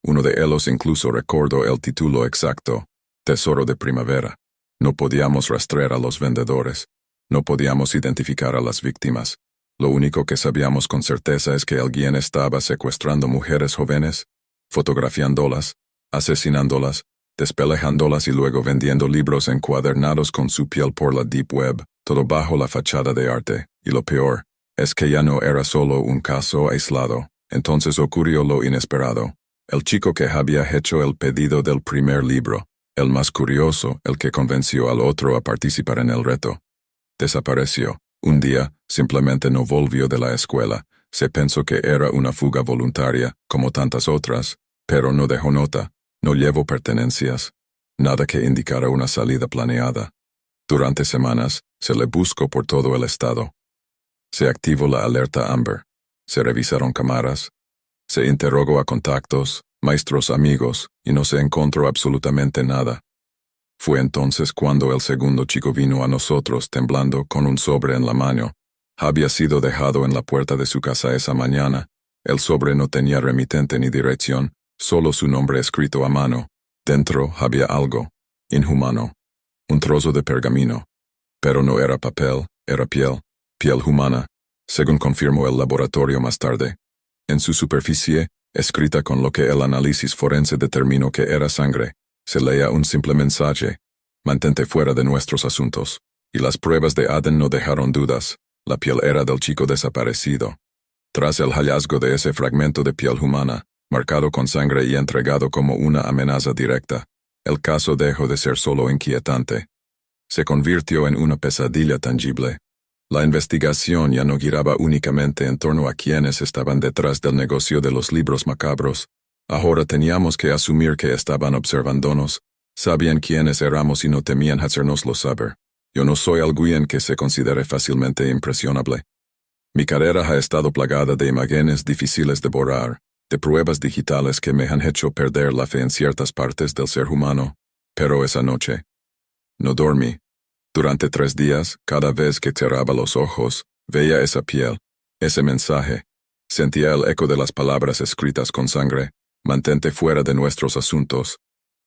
Uno de ellos incluso recordó el título exacto, Tesoro de Primavera. No podíamos rastrear a los vendedores. No podíamos identificar a las víctimas. Lo único que sabíamos con certeza es que alguien estaba secuestrando mujeres jóvenes, fotografiándolas, asesinándolas, despelejándolas y luego vendiendo libros encuadernados con su piel por la Deep Web, todo bajo la fachada de arte. Y lo peor, es que ya no era solo un caso aislado. Entonces ocurrió lo inesperado. El chico que había hecho el pedido del primer libro, el más curioso, el que convenció al otro a participar en el reto, desapareció. Un día, simplemente no volvió de la escuela. Se pensó que era una fuga voluntaria, como tantas otras, pero no dejó nota, no llevó pertenencias, nada que indicara una salida planeada. Durante semanas, se le buscó por todo el estado. Se activó la alerta Amber, se revisaron cámaras, se interrogó a contactos, maestros, amigos, y no se encontró absolutamente nada. Fue entonces cuando el segundo chico vino a nosotros temblando con un sobre en la mano. Había sido dejado en la puerta de su casa esa mañana. El sobre no tenía remitente ni dirección, solo su nombre escrito a mano. Dentro había algo inhumano, un trozo de pergamino. Pero no era papel, era piel humana, según confirmó el laboratorio más tarde. En su superficie, escrita con lo que el análisis forense determinó que era sangre, se leía un simple mensaje: mantente fuera de nuestros asuntos. Y las pruebas de ADN no dejaron dudas. La piel era del chico desaparecido. Tras el hallazgo de ese fragmento de piel humana, marcado con sangre y entregado como una amenaza directa, el caso dejó de ser solo inquietante. Se convirtió en una pesadilla tangible. La investigación ya no giraba únicamente en torno a quienes estaban detrás del negocio de los libros macabros. Ahora teníamos que asumir que estaban observándonos, sabían quiénes éramos y no temían hacérnoslo saber. Yo no soy alguien que se considere fácilmente impresionable. Mi carrera ha estado plagada de imágenes difíciles de borrar, de pruebas digitales que me han hecho perder la fe en ciertas partes del ser humano, pero esa noche no dormí. Durante 3 días, cada vez que cerraba los ojos, veía esa piel, ese mensaje, sentía el eco de las palabras escritas con sangre: mantente fuera de nuestros asuntos.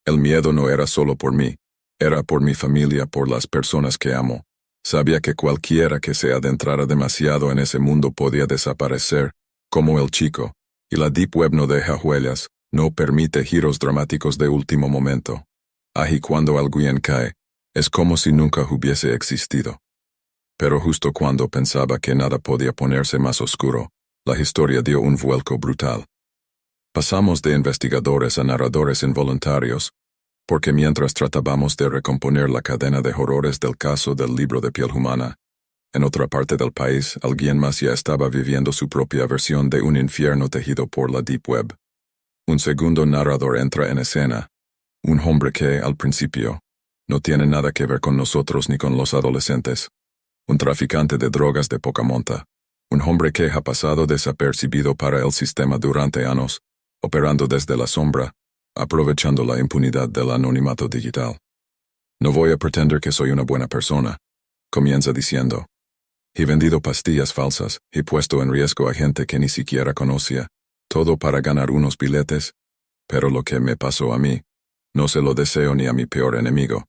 El miedo no era solo por mí, era por mi familia, por las personas que amo. Sabía que cualquiera que se adentrara demasiado en ese mundo podía desaparecer, como el chico, y la Deep Web no deja huellas, no permite giros dramáticos de último momento. Y cuando alguien cae, es como si nunca hubiese existido. Pero justo cuando pensaba que nada podía ponerse más oscuro, la historia dio un vuelco brutal. Pasamos de investigadores a narradores involuntarios, porque mientras tratábamos de recomponer la cadena de horrores del caso del libro de piel humana, en otra parte del país alguien más ya estaba viviendo su propia versión de un infierno tejido por la Deep Web. Un segundo narrador entra en escena, un hombre que, al principio, no tiene nada que ver con nosotros ni con los adolescentes. Un traficante de drogas de poca monta. Un hombre que ha pasado desapercibido para el sistema durante años, operando desde la sombra, aprovechando la impunidad del anonimato digital. No voy a pretender que soy una buena persona, comienza diciendo. He vendido pastillas falsas, he puesto en riesgo a gente que ni siquiera conocía, todo para ganar unos billetes, pero lo que me pasó a mí, no se lo deseo ni a mi peor enemigo.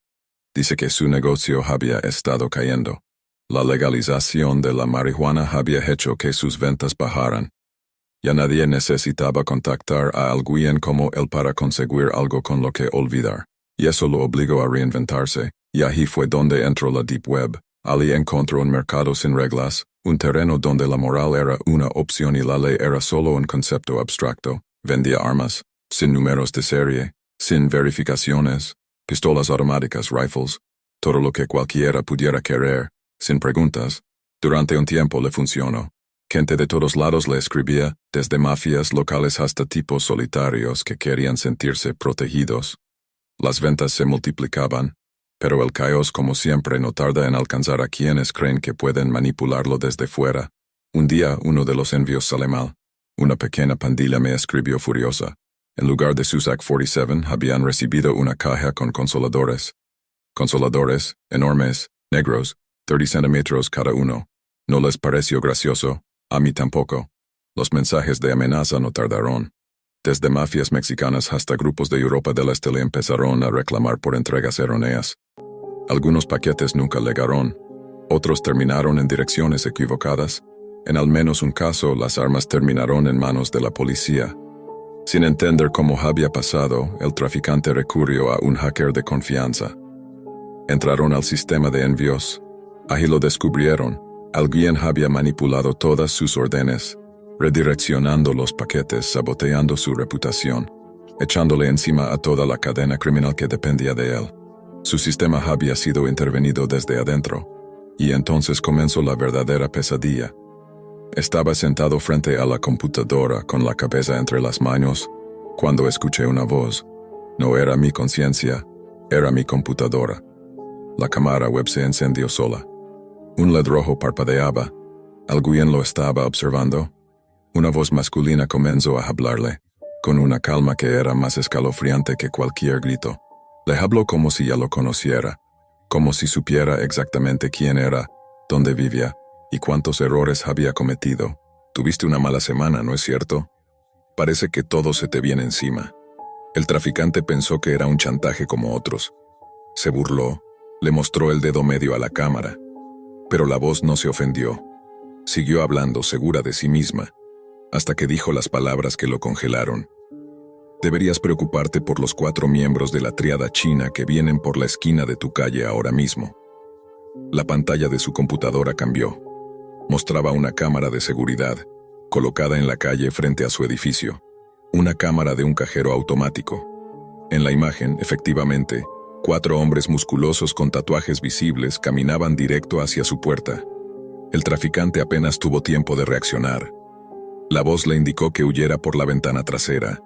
Dice que su negocio había estado cayendo. La legalización de la marihuana había hecho que sus ventas bajaran. Ya nadie necesitaba contactar a alguien como él para conseguir algo con lo que olvidar, y eso lo obligó a reinventarse, y ahí fue donde entró la Deep Web. Ali encontró un mercado sin reglas, un terreno donde la moral era una opción y la ley era solo un concepto abstracto. Vendía armas, sin números de serie, sin verificaciones, pistolas automáticas, rifles, todo lo que cualquiera pudiera querer, sin preguntas. Durante un tiempo le funcionó. Gente de todos lados le escribía, desde mafias locales hasta tipos solitarios que querían sentirse protegidos. Las ventas se multiplicaban, pero el caos, como siempre, no tarda en alcanzar a quienes creen que pueden manipularlo desde fuera. Un día uno de los envíos sale mal. Una pequeña pandilla me escribió furiosa. En lugar de sus AK-47 habían recibido una caja con consoladores. Consoladores, enormes, negros, 30 centímetros cada uno. ¿No les pareció gracioso? A mí tampoco. Los mensajes de amenaza no tardaron. Desde mafias mexicanas hasta grupos de Europa del Este le empezaron a reclamar por entregas erróneas. Algunos paquetes nunca llegaron. Otros terminaron en direcciones equivocadas. En al menos un caso, las armas terminaron en manos de la policía. Sin entender cómo había pasado, el traficante recurrió a un hacker de confianza. Entraron al sistema de envíos. Ahí lo descubrieron. Alguien había manipulado todas sus órdenes, redireccionando los paquetes, saboteando su reputación, echándole encima a toda la cadena criminal que dependía de él. Su sistema había sido intervenido desde adentro, y entonces comenzó la verdadera pesadilla. Estaba sentado frente a la computadora con la cabeza entre las manos, cuando escuché una voz. No era mi conciencia, era mi computadora. La cámara web se encendió sola. Un LED rojo parpadeaba. ¿Alguien lo estaba observando? Una voz masculina comenzó a hablarle, con una calma que era más escalofriante que cualquier grito. Le habló como si ya lo conociera, como si supiera exactamente quién era, dónde vivía y cuántos errores había cometido. Tuviste una mala semana, ¿no es cierto? Parece que todo se te viene encima. El traficante pensó que era un chantaje como otros. Se burló, le mostró el dedo medio a la cámara. Pero la voz no se ofendió. Siguió hablando segura de sí misma. hasta que dijo las palabras que lo congelaron. Deberías preocuparte por los 4 miembros de la tríada china que vienen por la esquina de tu calle ahora mismo. La pantalla de su computadora cambió. Mostraba una cámara de seguridad, colocada en la calle frente a su edificio. Una cámara de un cajero automático. En la imagen, efectivamente, 4 hombres musculosos con tatuajes visibles caminaban directo hacia su puerta. El traficante apenas tuvo tiempo de reaccionar. La voz le indicó que huyera por la ventana trasera,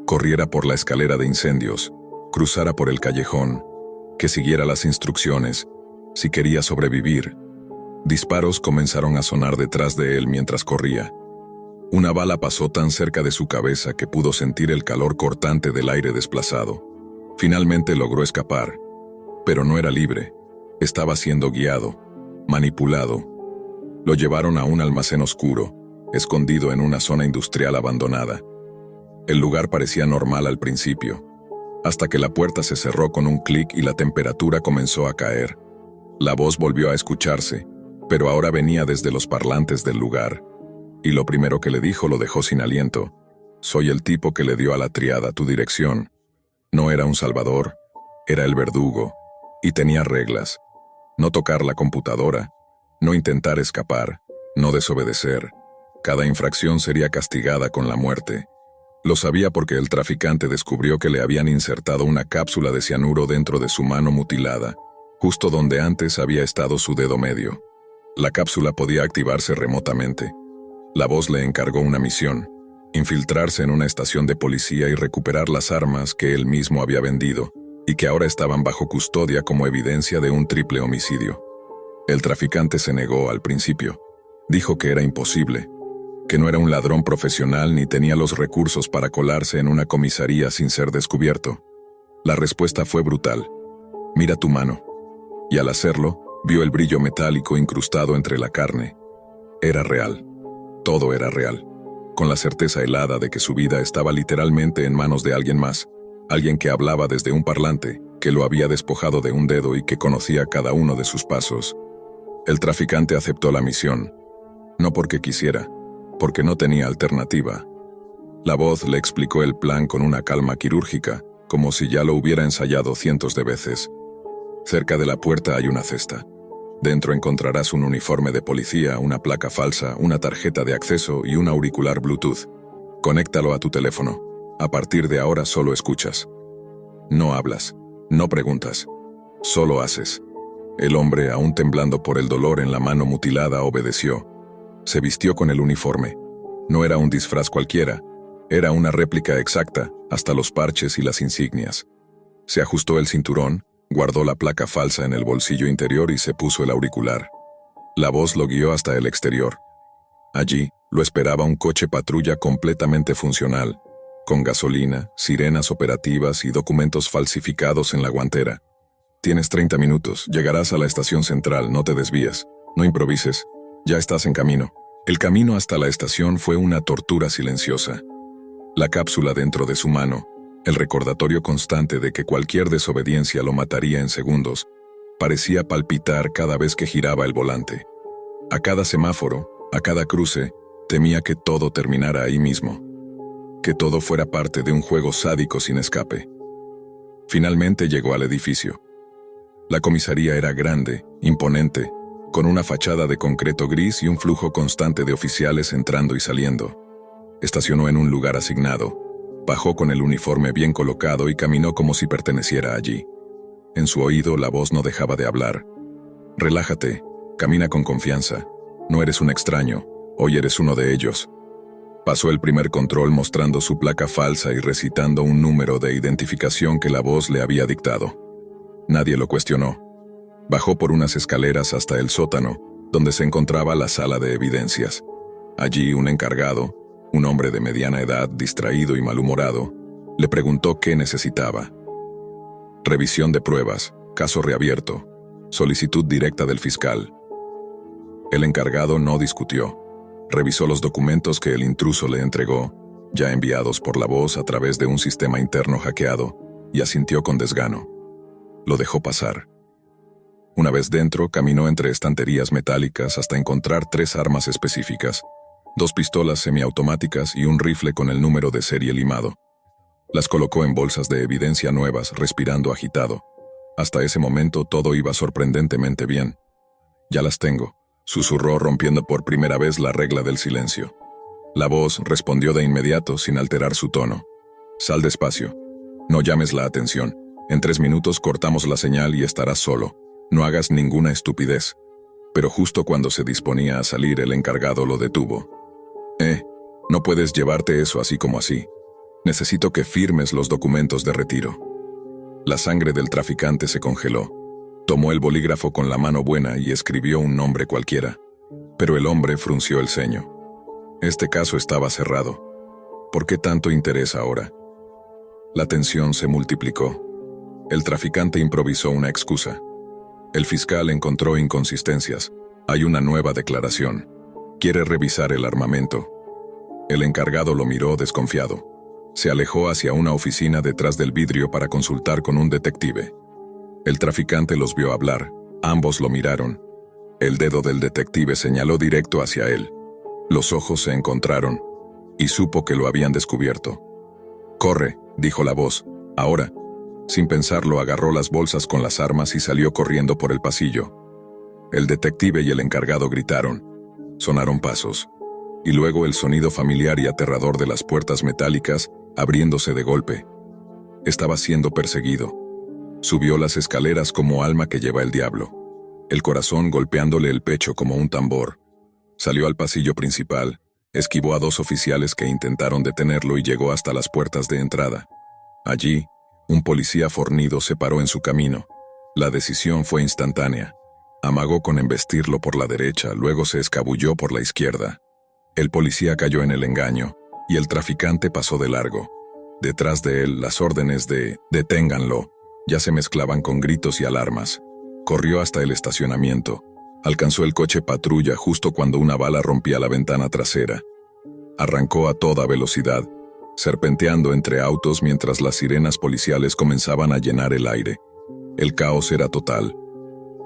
corriera por la escalera de incendios, cruzara por el callejón, que siguiera las instrucciones, si quería sobrevivir. Disparos comenzaron a sonar detrás de él mientras corría. Una bala pasó tan cerca de su cabeza que pudo sentir el calor cortante del aire desplazado. Finalmente logró escapar, pero no era libre. Estaba siendo guiado, manipulado. Lo llevaron a un almacén oscuro, escondido en una zona industrial abandonada. El lugar parecía normal al principio, hasta que la puerta se cerró con un clic y la temperatura comenzó a caer. La voz volvió a escucharse, pero ahora venía desde los parlantes del lugar. Y lo primero que le dijo lo dejó sin aliento. Soy el tipo que le dio a la tríada tu dirección. No era un salvador, era el verdugo, y tenía reglas. No tocar la computadora, no intentar escapar, no desobedecer. Cada infracción sería castigada con la muerte. Lo sabía porque el traficante descubrió que le habían insertado una cápsula de cianuro dentro de su mano mutilada, justo donde antes había estado su dedo medio. La cápsula podía activarse remotamente. La voz le encargó una misión: infiltrarse en una estación de policía y recuperar las armas que él mismo había vendido, y que ahora estaban bajo custodia como evidencia de un triple homicidio. El traficante se negó al principio. Dijo que era imposible, que no era un ladrón profesional ni tenía los recursos para colarse en una comisaría sin ser descubierto. La respuesta fue brutal: mira tu mano. Y al hacerlo, vio el brillo metálico incrustado entre la carne. Era real. Todo era real. Con la certeza helada de que su vida estaba literalmente en manos de alguien más, alguien que hablaba desde un parlante, que lo había despojado de un dedo y que conocía cada uno de sus pasos. El traficante aceptó la misión, no porque quisiera, porque no tenía alternativa. La voz le explicó el plan con una calma quirúrgica, como si ya lo hubiera ensayado cientos de veces. Cerca de la puerta hay una cesta. Dentro encontrarás un uniforme de policía, una placa falsa, una tarjeta de acceso y un auricular Bluetooth. Conéctalo a tu teléfono. A partir de ahora solo escuchas. No hablas, no preguntas, solo haces. El hombre, aún temblando por el dolor en la mano mutilada, obedeció. Se vistió con el uniforme. No era un disfraz cualquiera, era una réplica exacta, hasta los parches y las insignias. Se ajustó el cinturón, guardó la placa falsa en el bolsillo interior y se puso el auricular. La voz lo guió hasta el exterior. Allí, lo esperaba un coche patrulla completamente funcional, con gasolina, sirenas operativas y documentos falsificados en la guantera. Tienes 30 minutos, llegarás a la estación central, no te desvíes, no improvises, ya estás en camino. El camino hasta la estación fue una tortura silenciosa. La cápsula dentro de su mano, el recordatorio constante de que cualquier desobediencia lo mataría en segundos, parecía palpitar cada vez que giraba el volante. A cada semáforo, a cada cruce, temía que todo terminara ahí mismo, que todo fuera parte de un juego sádico sin escape. Finalmente llegó al edificio. La comisaría era grande, imponente, con una fachada de concreto gris y un flujo constante de oficiales entrando y saliendo. Estacionó en un lugar asignado, bajó con el uniforme bien colocado y caminó como si perteneciera allí. En su oído la voz no dejaba de hablar. Relájate, camina con confianza, no eres un extraño, hoy eres uno de ellos. Pasó el primer control mostrando su placa falsa y recitando un número de identificación que la voz le había dictado. Nadie lo cuestionó. Bajó por unas escaleras hasta el sótano, donde se encontraba la sala de evidencias. Allí un encargado, un hombre de mediana edad, distraído y malhumorado, le preguntó qué necesitaba. Revisión de pruebas, caso reabierto, solicitud directa del fiscal. El encargado no discutió. Revisó los documentos que el intruso le entregó, ya enviados por la voz a través de un sistema interno hackeado, y asintió con desgano. Lo dejó pasar. Una vez dentro, caminó entre estanterías metálicas hasta encontrar 3 armas específicas. 2 pistolas semiautomáticas y un rifle con el número de serie limado. Las colocó en bolsas de evidencia nuevas, respirando agitado. Hasta ese momento todo iba sorprendentemente bien. «Ya las tengo», susurró, rompiendo por primera vez la regla del silencio. La voz respondió de inmediato, sin alterar su tono. «Sal despacio. No llames la atención. En 3 minutos cortamos la señal y estarás solo. No hagas ninguna estupidez». Pero justo cuando se disponía a salir, el encargado lo detuvo. No puedes llevarte eso así como así. Necesito que firmes los documentos de retiro». La sangre del traficante se congeló. Tomó el bolígrafo con la mano buena y escribió un nombre cualquiera. Pero el hombre frunció el ceño. Este caso estaba cerrado. ¿Por qué tanto interés ahora? La tensión se multiplicó. El traficante improvisó una excusa. El fiscal encontró inconsistencias. Hay una nueva declaración. Quiere revisar el armamento. El encargado lo miró desconfiado. Se alejó hacia una oficina detrás del vidrio para consultar con un detective. El traficante los vio hablar. Ambos lo miraron. El dedo del detective señaló directo hacia él. Los ojos se encontraron y supo que lo habían descubierto. «Corre», dijo la voz. Ahora. Sin pensarlo, agarró las bolsas con las armas y salió corriendo por el pasillo. El detective y el encargado gritaron. Sonaron pasos. Y luego el sonido familiar y aterrador de las puertas metálicas abriéndose de golpe. Estaba siendo perseguido. Subió las escaleras como alma que lleva el diablo, el corazón golpeándole el pecho como un tambor. Salió al pasillo principal, esquivó a 2 oficiales que intentaron detenerlo y llegó hasta las puertas de entrada. Allí, un policía fornido se paró en su camino. La decisión fue instantánea. Amagó con embestirlo por la derecha, luego se escabulló por la izquierda. El policía cayó en el engaño, y el traficante pasó de largo. Detrás de él, las órdenes de «deténganlo» ya se mezclaban con gritos y alarmas. Corrió hasta el estacionamiento. Alcanzó el coche patrulla justo cuando una bala rompía la ventana trasera. Arrancó a toda velocidad, serpenteando entre autos mientras las sirenas policiales comenzaban a llenar el aire. El caos era total.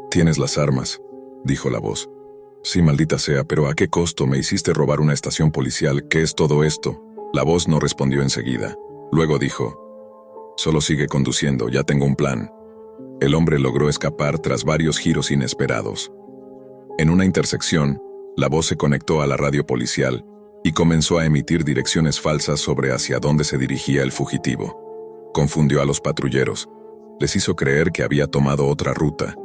«Tienes las armas», dijo la voz. «Sí, maldita sea, pero ¿a qué costo? Me hiciste robar una estación policial. ¿Qué es todo esto?» La voz no respondió enseguida. Luego dijo: «Solo sigue conduciendo, ya tengo un plan». El hombre logró escapar tras varios giros inesperados. En una intersección, la voz se conectó a la radio policial y comenzó a emitir direcciones falsas sobre hacia dónde se dirigía el fugitivo. Confundió a los patrulleros. Les hizo creer que había tomado otra ruta.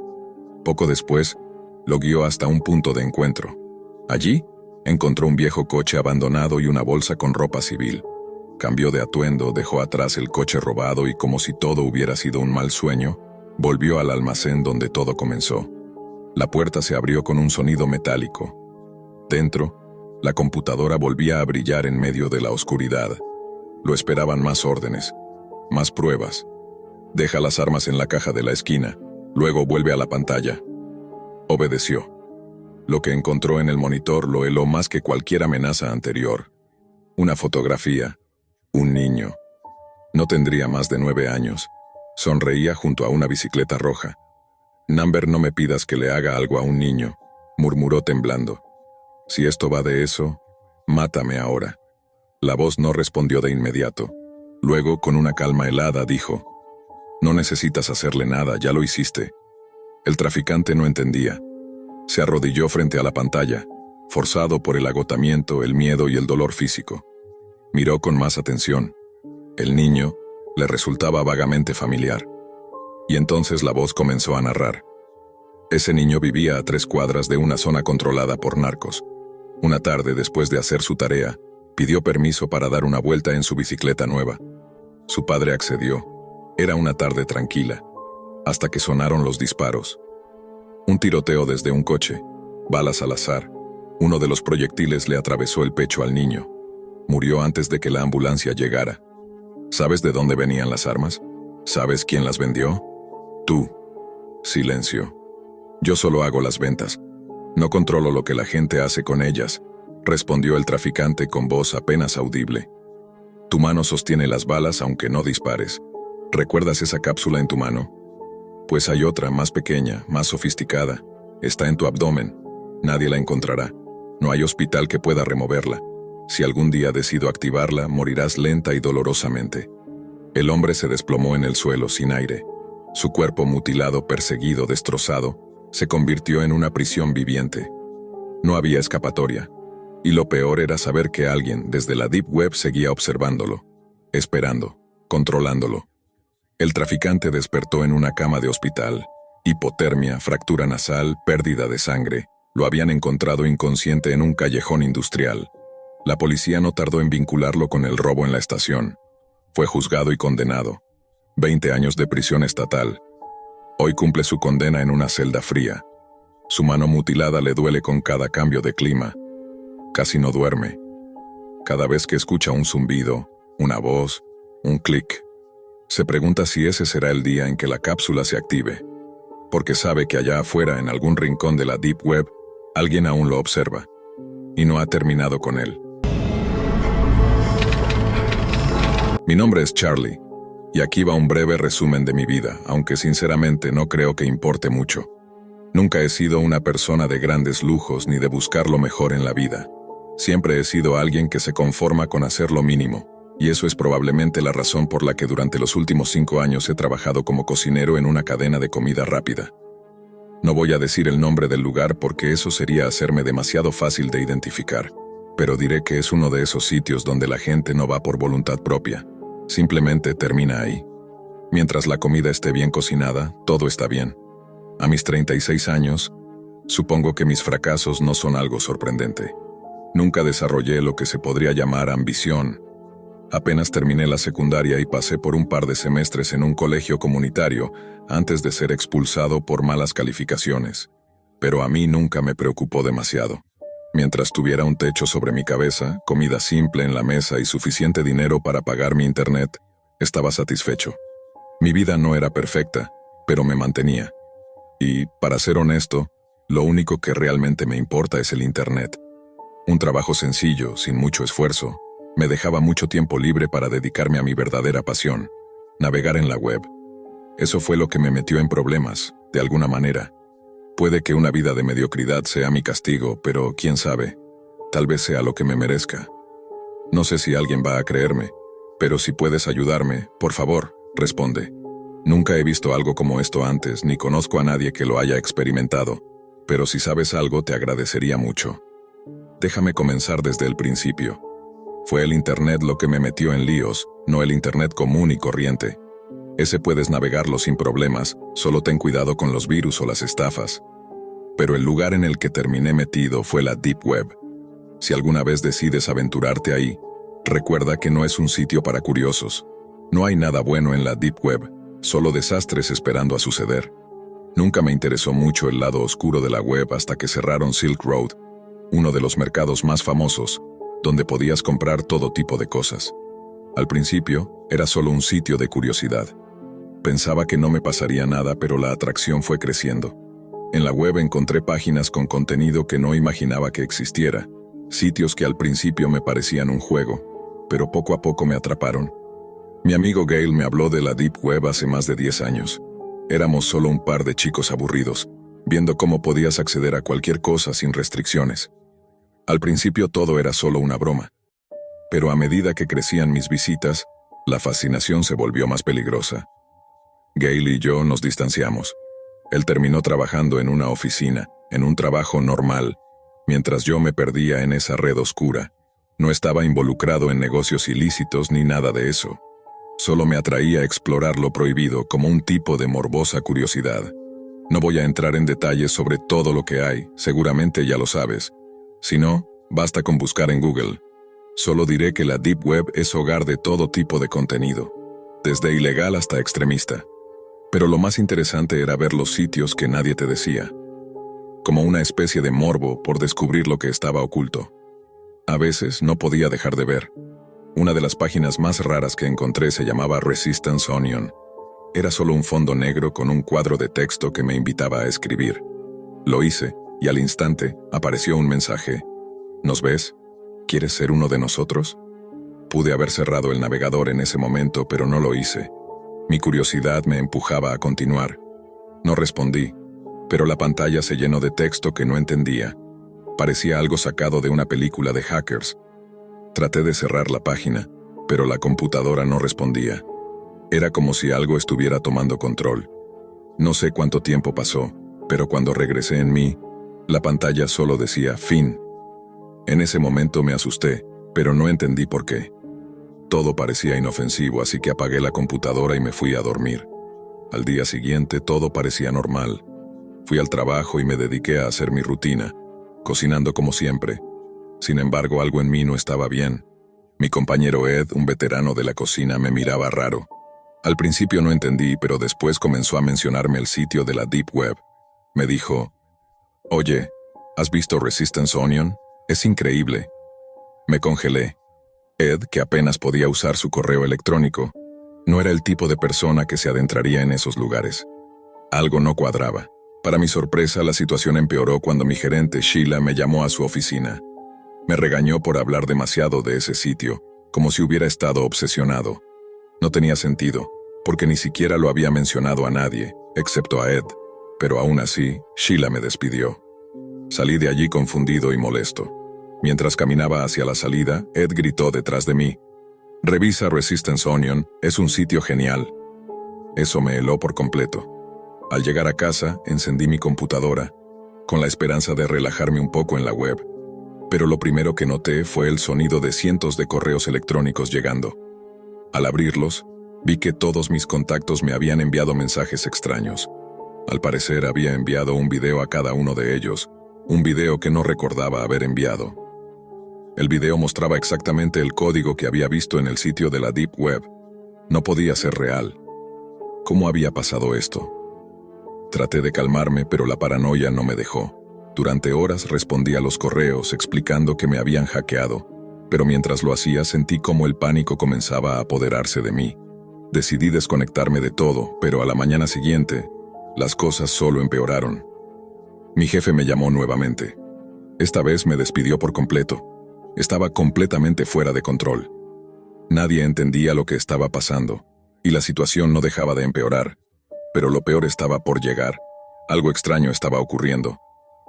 Poco después, lo guió hasta un punto de encuentro. Allí, encontró un viejo coche abandonado y una bolsa con ropa civil. Cambió de atuendo, dejó atrás el coche robado y, como si todo hubiera sido un mal sueño, volvió al almacén donde todo comenzó. La puerta se abrió con un sonido metálico. Dentro, la computadora volvía a brillar en medio de la oscuridad. Lo esperaban más órdenes, más pruebas. «Deja las armas en la caja de la esquina, luego vuelve a la pantalla». Obedeció. Lo que encontró en el monitor lo heló más que cualquier amenaza anterior. Una fotografía. Un niño. No tendría más de 9 años. Sonreía junto a una bicicleta roja. «Number, no me pidas que le haga algo a un niño», murmuró temblando. «Si esto va de eso, mátame ahora». La voz no respondió de inmediato. Luego, con una calma helada, dijo: «No necesitas hacerle nada, ya lo hiciste». El traficante no entendía. Se arrodilló frente a la pantalla, forzado por el agotamiento, el miedo y el dolor físico. Miró con más atención. El niño le resultaba vagamente familiar. Y entonces la voz comenzó a narrar. Ese niño vivía a 3 cuadras de una zona controlada por narcos. Una tarde, después de hacer su tarea, pidió permiso para dar una vuelta en su bicicleta nueva. Su padre accedió. Era una tarde tranquila, hasta que sonaron los disparos. Un tiroteo desde un coche, balas al azar. Uno de los proyectiles le atravesó el pecho al niño. Murió antes de que la ambulancia llegara. ¿Sabes de dónde venían las armas? ¿Sabes quién las vendió? Tú. Silencio. Yo solo hago las ventas. No controlo lo que la gente hace con ellas, respondió el traficante con voz apenas audible. Tu mano sostiene las balas aunque no dispares. ¿Recuerdas esa cápsula en tu mano? Pues hay otra, más pequeña, más sofisticada. Está en tu abdomen. Nadie la encontrará. No hay hospital que pueda removerla. Si algún día decido activarla, morirás lenta y dolorosamente. El hombre se desplomó en el suelo sin aire. Su cuerpo mutilado, perseguido, destrozado, se convirtió en una prisión viviente. No había escapatoria. Y lo peor era saber que alguien desde la Deep Web seguía observándolo, esperando, controlándolo. El traficante despertó en una cama de hospital. Hipotermia, fractura nasal, pérdida de sangre. Lo habían encontrado inconsciente en un callejón industrial. La policía no tardó en vincularlo con el robo en la estación. Fue juzgado y condenado. 20 años de prisión estatal. Hoy cumple su condena en una celda fría. Su mano mutilada le duele con cada cambio de clima. Casi no duerme. Cada vez que escucha un zumbido, una voz, un clic, se pregunta si ese será el día en que la cápsula se active. Porque sabe que allá afuera, en algún rincón de la Deep Web, alguien aún lo observa. Y no ha terminado con él. Mi nombre es Charlie, y aquí va un breve resumen de mi vida, aunque sinceramente no creo que importe mucho. Nunca he sido una persona de grandes lujos ni de buscar lo mejor en la vida. Siempre he sido alguien que se conforma con hacer lo mínimo, y eso es probablemente la razón por la que durante los últimos 5 años he trabajado como cocinero en una cadena de comida rápida. No voy a decir el nombre del lugar porque eso sería hacerme demasiado fácil de identificar, pero diré que es uno de esos sitios donde la gente no va por voluntad propia. Simplemente termina ahí. Mientras la comida esté bien cocinada, todo está bien. A mis 36 años, supongo que mis fracasos no son algo sorprendente. Nunca desarrollé lo que se podría llamar ambición. Apenas terminé la secundaria y pasé por un par de semestres en un colegio comunitario antes de ser expulsado por malas calificaciones. Pero a mí nunca me preocupó demasiado. Mientras tuviera un techo sobre mi cabeza, comida simple en la mesa y suficiente dinero para pagar mi internet, estaba satisfecho. Mi vida no era perfecta, pero me mantenía. Y, para ser honesto, lo único que realmente me importa es el internet. Un trabajo sencillo, sin mucho esfuerzo, me dejaba mucho tiempo libre para dedicarme a mi verdadera pasión, navegar en la web. Eso fue lo que me metió en problemas, de alguna manera. Puede que una vida de mediocridad sea mi castigo, pero quién sabe, tal vez sea lo que me merezca. No sé si alguien va a creerme, pero si puedes ayudarme, por favor, responde. Nunca he visto algo como esto antes, ni conozco a nadie que lo haya experimentado, pero si sabes algo te agradecería mucho. Déjame comenzar desde el principio. Fue el internet lo que me metió en líos, no el internet común y corriente. Ese puedes navegarlo sin problemas, solo ten cuidado con los virus o las estafas. Pero el lugar en el que terminé metido fue la Deep Web. Si alguna vez decides aventurarte ahí, recuerda que no es un sitio para curiosos. No hay nada bueno en la Deep Web, solo desastres esperando a suceder. Nunca me interesó mucho el lado oscuro de la web hasta que cerraron Silk Road, uno de los mercados más famosos, donde podías comprar todo tipo de cosas. Al principio, era solo un sitio de curiosidad. Pensaba que no me pasaría nada, pero la atracción fue creciendo. En la web encontré páginas con contenido que no imaginaba que existiera, sitios que al principio me parecían un juego, pero poco a poco me atraparon. Mi amigo Gail me habló de la Deep Web hace más de 10 años. Éramos solo un par de chicos aburridos, viendo cómo podías acceder a cualquier cosa sin restricciones. Al principio todo era solo una broma, pero a medida que crecían mis visitas, la fascinación se volvió más peligrosa. Gail y yo nos distanciamos. Él terminó trabajando en una oficina, en un trabajo normal, mientras yo me perdía en esa red oscura. No estaba involucrado en negocios ilícitos ni nada de eso. Solo me atraía a explorar lo prohibido como un tipo de morbosa curiosidad. No voy a entrar en detalles sobre todo lo que hay, seguramente ya lo sabes. Si no, basta con buscar en Google. Solo diré que la Deep Web es hogar de todo tipo de contenido, desde ilegal hasta extremista. Pero lo más interesante era ver los sitios que nadie te decía, como una especie de morbo por descubrir lo que estaba oculto. A veces no podía dejar de ver. Una de las páginas más raras que encontré se llamaba Resistance Onion. Era solo un fondo negro con un cuadro de texto que me invitaba a escribir. Lo hice, y al instante apareció un mensaje. ¿Nos ves? ¿Quieres ser uno de nosotros? Pude haber cerrado el navegador en ese momento, pero no lo hice. Mi curiosidad me empujaba a continuar. No respondí, pero la pantalla se llenó de texto que no entendía. Parecía algo sacado de una película de hackers. Traté de cerrar la página, pero la computadora no respondía. Era como si algo estuviera tomando control. No sé cuánto tiempo pasó, pero cuando regresé en mí, la pantalla solo decía fin. En ese momento me asusté, pero no entendí por qué. Todo parecía inofensivo, así que apagué la computadora y me fui a dormir. Al día siguiente todo parecía normal. Fui al trabajo y me dediqué a hacer mi rutina, cocinando como siempre. Sin embargo, algo en mí no estaba bien. Mi compañero Ed, un veterano de la cocina, me miraba raro. Al principio no entendí, pero después comenzó a mencionarme el sitio de la Deep Web. Me dijo, «Oye, ¿has visto Resistance Onion? Es increíble». Me congelé. Ed, que apenas podía usar su correo electrónico, no era el tipo de persona que se adentraría en esos lugares. Algo no cuadraba. Para mi sorpresa, la situación empeoró cuando mi gerente, Sheila, me llamó a su oficina. Me regañó por hablar demasiado de ese sitio, como si hubiera estado obsesionado. No tenía sentido, porque ni siquiera lo había mencionado a nadie, excepto a Ed. Pero aún así, Sheila me despidió. Salí de allí confundido y molesto. Mientras caminaba hacia la salida, Ed gritó detrás de mí, «Revisa Resistance Onion, es un sitio genial». Eso me heló por completo. Al llegar a casa, encendí mi computadora, con la esperanza de relajarme un poco en la web. Pero lo primero que noté fue el sonido de cientos de correos electrónicos llegando. Al abrirlos, vi que todos mis contactos me habían enviado mensajes extraños. Al parecer había enviado un video a cada uno de ellos, un video que no recordaba haber enviado. El video mostraba exactamente el código que había visto en el sitio de la Deep Web. No podía ser real. ¿Cómo había pasado esto? Traté de calmarme, pero la paranoia no me dejó. Durante horas respondí a los correos explicando que me habían hackeado, pero mientras lo hacía sentí cómo el pánico comenzaba a apoderarse de mí. Decidí desconectarme de todo, pero a la mañana siguiente, las cosas solo empeoraron. Mi jefe me llamó nuevamente. Esta vez me despidió por completo. Estaba completamente fuera de control. Nadie entendía lo que estaba pasando, y la situación no dejaba de empeorar. Pero lo peor estaba por llegar. Algo extraño estaba ocurriendo.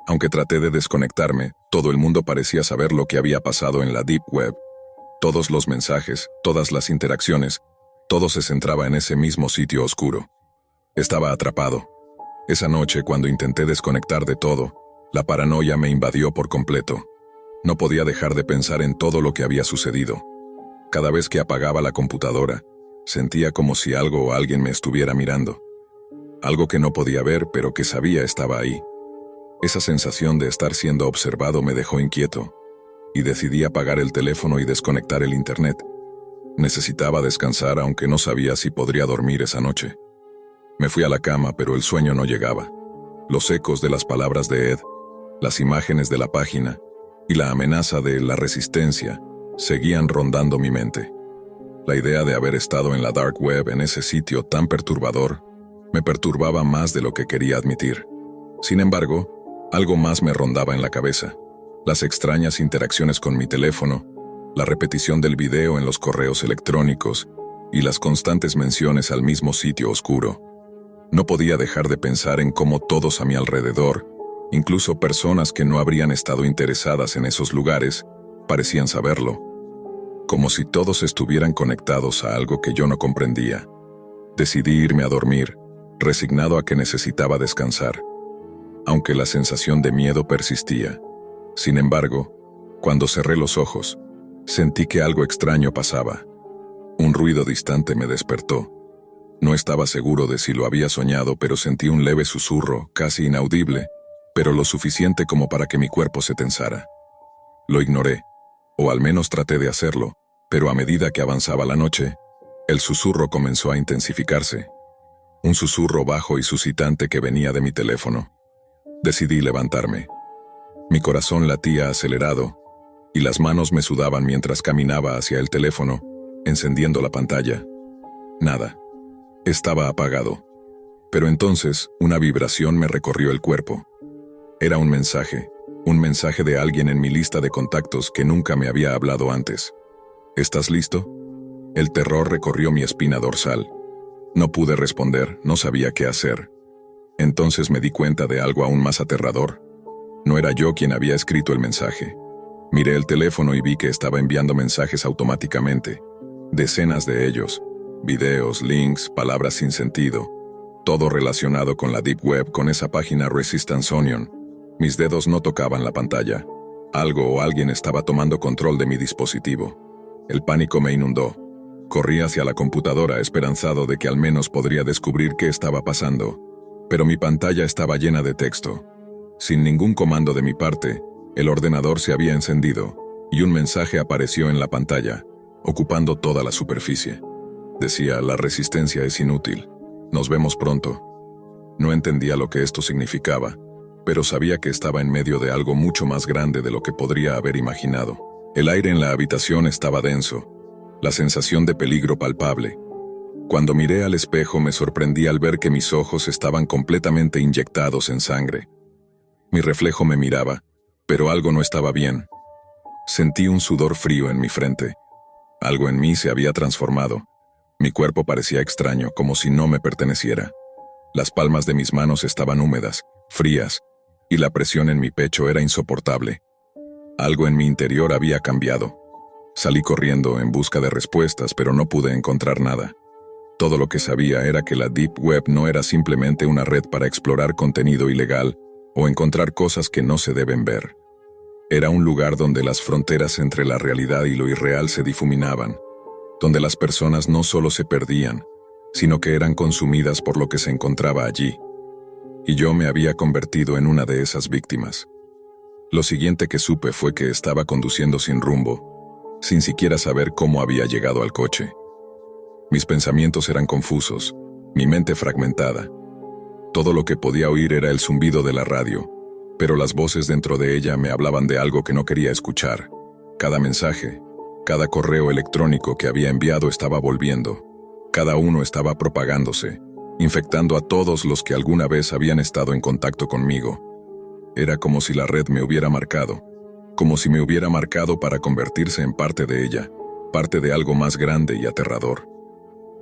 Aunque traté de desconectarme, todo el mundo parecía saber lo que había pasado en la Deep Web. Todos los mensajes, todas las interacciones, todo se centraba en ese mismo sitio oscuro. Estaba atrapado. Esa noche, cuando intenté desconectar de todo, la paranoia me invadió por completo. No podía dejar de pensar en todo lo que había sucedido. Cada vez que apagaba la computadora, sentía como si algo o alguien me estuviera mirando. Algo que no podía ver, pero que sabía estaba ahí. Esa sensación de estar siendo observado me dejó inquieto, y decidí apagar el teléfono y desconectar el internet. Necesitaba descansar, aunque no sabía si podría dormir esa noche. Me fui a la cama, pero el sueño no llegaba. Los ecos de las palabras de Ed, las imágenes de la página y la amenaza de la resistencia seguían rondando mi mente. La idea de haber estado en la dark web, en ese sitio tan perturbador, me perturbaba más de lo que quería admitir. Sin embargo, algo más me rondaba en la cabeza. Las extrañas interacciones con mi teléfono, la repetición del video en los correos electrónicos y las constantes menciones al mismo sitio oscuro. No podía dejar de pensar en cómo todos a mi alrededor, incluso personas que no habrían estado interesadas en esos lugares, parecían saberlo. Como si todos estuvieran conectados a algo que yo no comprendía. Decidí irme a dormir, resignado a que necesitaba descansar. Aunque la sensación de miedo persistía. Sin embargo, cuando cerré los ojos, sentí que algo extraño pasaba. Un ruido distante me despertó. No estaba seguro de si lo había soñado, pero sentí un leve susurro, casi inaudible, pero lo suficiente como para que mi cuerpo se tensara. Lo ignoré, o al menos traté de hacerlo, pero a medida que avanzaba la noche, el susurro comenzó a intensificarse. Un susurro bajo y suscitante que venía de mi teléfono. Decidí levantarme. Mi corazón latía acelerado, y las manos me sudaban mientras caminaba hacia el teléfono, encendiendo la pantalla. Nada. Estaba apagado. Pero entonces, una vibración me recorrió el cuerpo. Era un mensaje de alguien en mi lista de contactos que nunca me había hablado antes. ¿Estás listo? El terror recorrió mi espina dorsal. No pude responder, no sabía qué hacer. Entonces me di cuenta de algo aún más aterrador. No era yo quien había escrito el mensaje. Miré el teléfono y vi que estaba enviando mensajes automáticamente. Decenas de ellos. Videos, links, palabras sin sentido. Todo relacionado con la Deep Web, con esa página Resistance Onion. Mis dedos no tocaban la pantalla. Algo o alguien estaba tomando control de mi dispositivo. El pánico me inundó. Corrí hacia la computadora esperanzado de que al menos podría descubrir qué estaba pasando. Pero mi pantalla estaba llena de texto. Sin ningún comando de mi parte, el ordenador se había encendido, y un mensaje apareció en la pantalla, ocupando toda la superficie. Decía, la resistencia es inútil. Nos vemos pronto. No entendía lo que esto significaba, pero sabía que estaba en medio de algo mucho más grande de lo que podría haber imaginado. El aire en la habitación estaba denso, la sensación de peligro palpable. Cuando miré al espejo me sorprendí al ver que mis ojos estaban completamente inyectados en sangre. Mi reflejo me miraba, pero algo no estaba bien. Sentí un sudor frío en mi frente. Algo en mí se había transformado. Mi cuerpo parecía extraño, como si no me perteneciera. Las palmas de mis manos estaban húmedas, frías, y la presión en mi pecho era insoportable. Algo en mi interior había cambiado. Salí corriendo en busca de respuestas, pero no pude encontrar nada. Todo lo que sabía era que la Deep Web no era simplemente una red para explorar contenido ilegal o encontrar cosas que no se deben ver. Era un lugar donde las fronteras entre la realidad y lo irreal se difuminaban, donde las personas no solo se perdían, sino que eran consumidas por lo que se encontraba allí. Y yo me había convertido en una de esas víctimas. Lo siguiente que supe fue que estaba conduciendo sin rumbo, sin siquiera saber cómo había llegado al coche. Mis pensamientos eran confusos, mi mente fragmentada. Todo lo que podía oír era el zumbido de la radio, pero las voces dentro de ella me hablaban de algo que no quería escuchar. Cada mensaje, cada correo electrónico que había enviado estaba volviendo. Cada uno estaba propagándose, infectando a todos los que alguna vez habían estado en contacto conmigo. Era como si la red me hubiera marcado, como si me hubiera marcado para convertirse en parte de ella, parte de algo más grande y aterrador.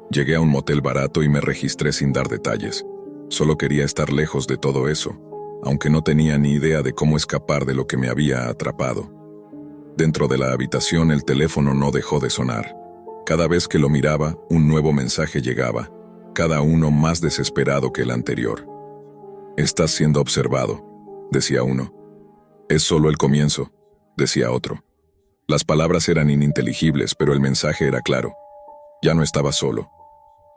Llegué a un motel barato y me registré sin dar detalles. Solo quería estar lejos de todo eso, aunque no tenía ni idea de cómo escapar de lo que me había atrapado. Dentro de la habitación el teléfono no dejó de sonar. Cada vez que lo miraba, un nuevo mensaje llegaba, cada uno más desesperado que el anterior. «Estás siendo observado», decía uno. «Es solo el comienzo», decía otro. Las palabras eran ininteligibles, pero el mensaje era claro. Ya no estaba solo.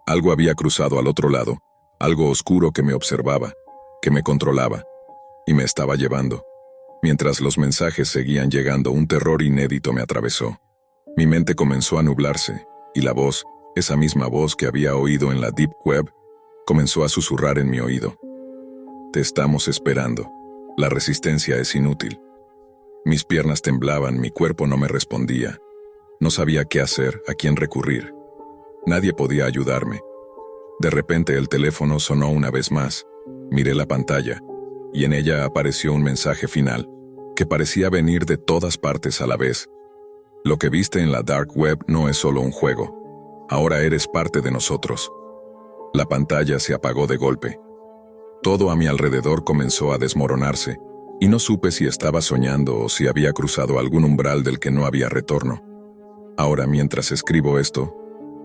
Algo había cruzado al otro lado, algo oscuro que me observaba, que me controlaba, y me estaba llevando. Mientras los mensajes seguían llegando, un terror inédito me atravesó. Mi mente comenzó a nublarse, y la voz, esa misma voz que había oído en la Deep Web, comenzó a susurrar en mi oído. «Te estamos esperando. La resistencia es inútil». Mis piernas temblaban, mi cuerpo no me respondía. No sabía qué hacer, a quién recurrir. Nadie podía ayudarme. De repente el teléfono sonó una vez más. Miré la pantalla, y en ella apareció un mensaje final, que parecía venir de todas partes a la vez. «Lo que viste en la Dark Web no es solo un juego. Ahora eres parte de nosotros». La pantalla se apagó de golpe. Todo a mi alrededor comenzó a desmoronarse, y no supe si estaba soñando o si había cruzado algún umbral del que no había retorno. Ahora, mientras escribo esto,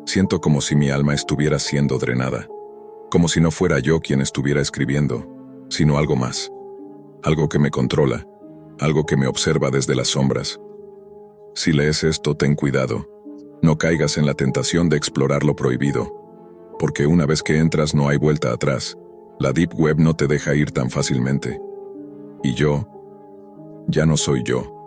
siento como si mi alma estuviera siendo drenada, como si no fuera yo quien estuviera escribiendo, sino algo más, algo que me controla, algo que me observa desde las sombras. Si lees esto, ten cuidado, no caigas en la tentación de explorar lo prohibido, porque una vez que entras no hay vuelta atrás, la Deep Web no te deja ir tan fácilmente. Y yo, ya no soy yo.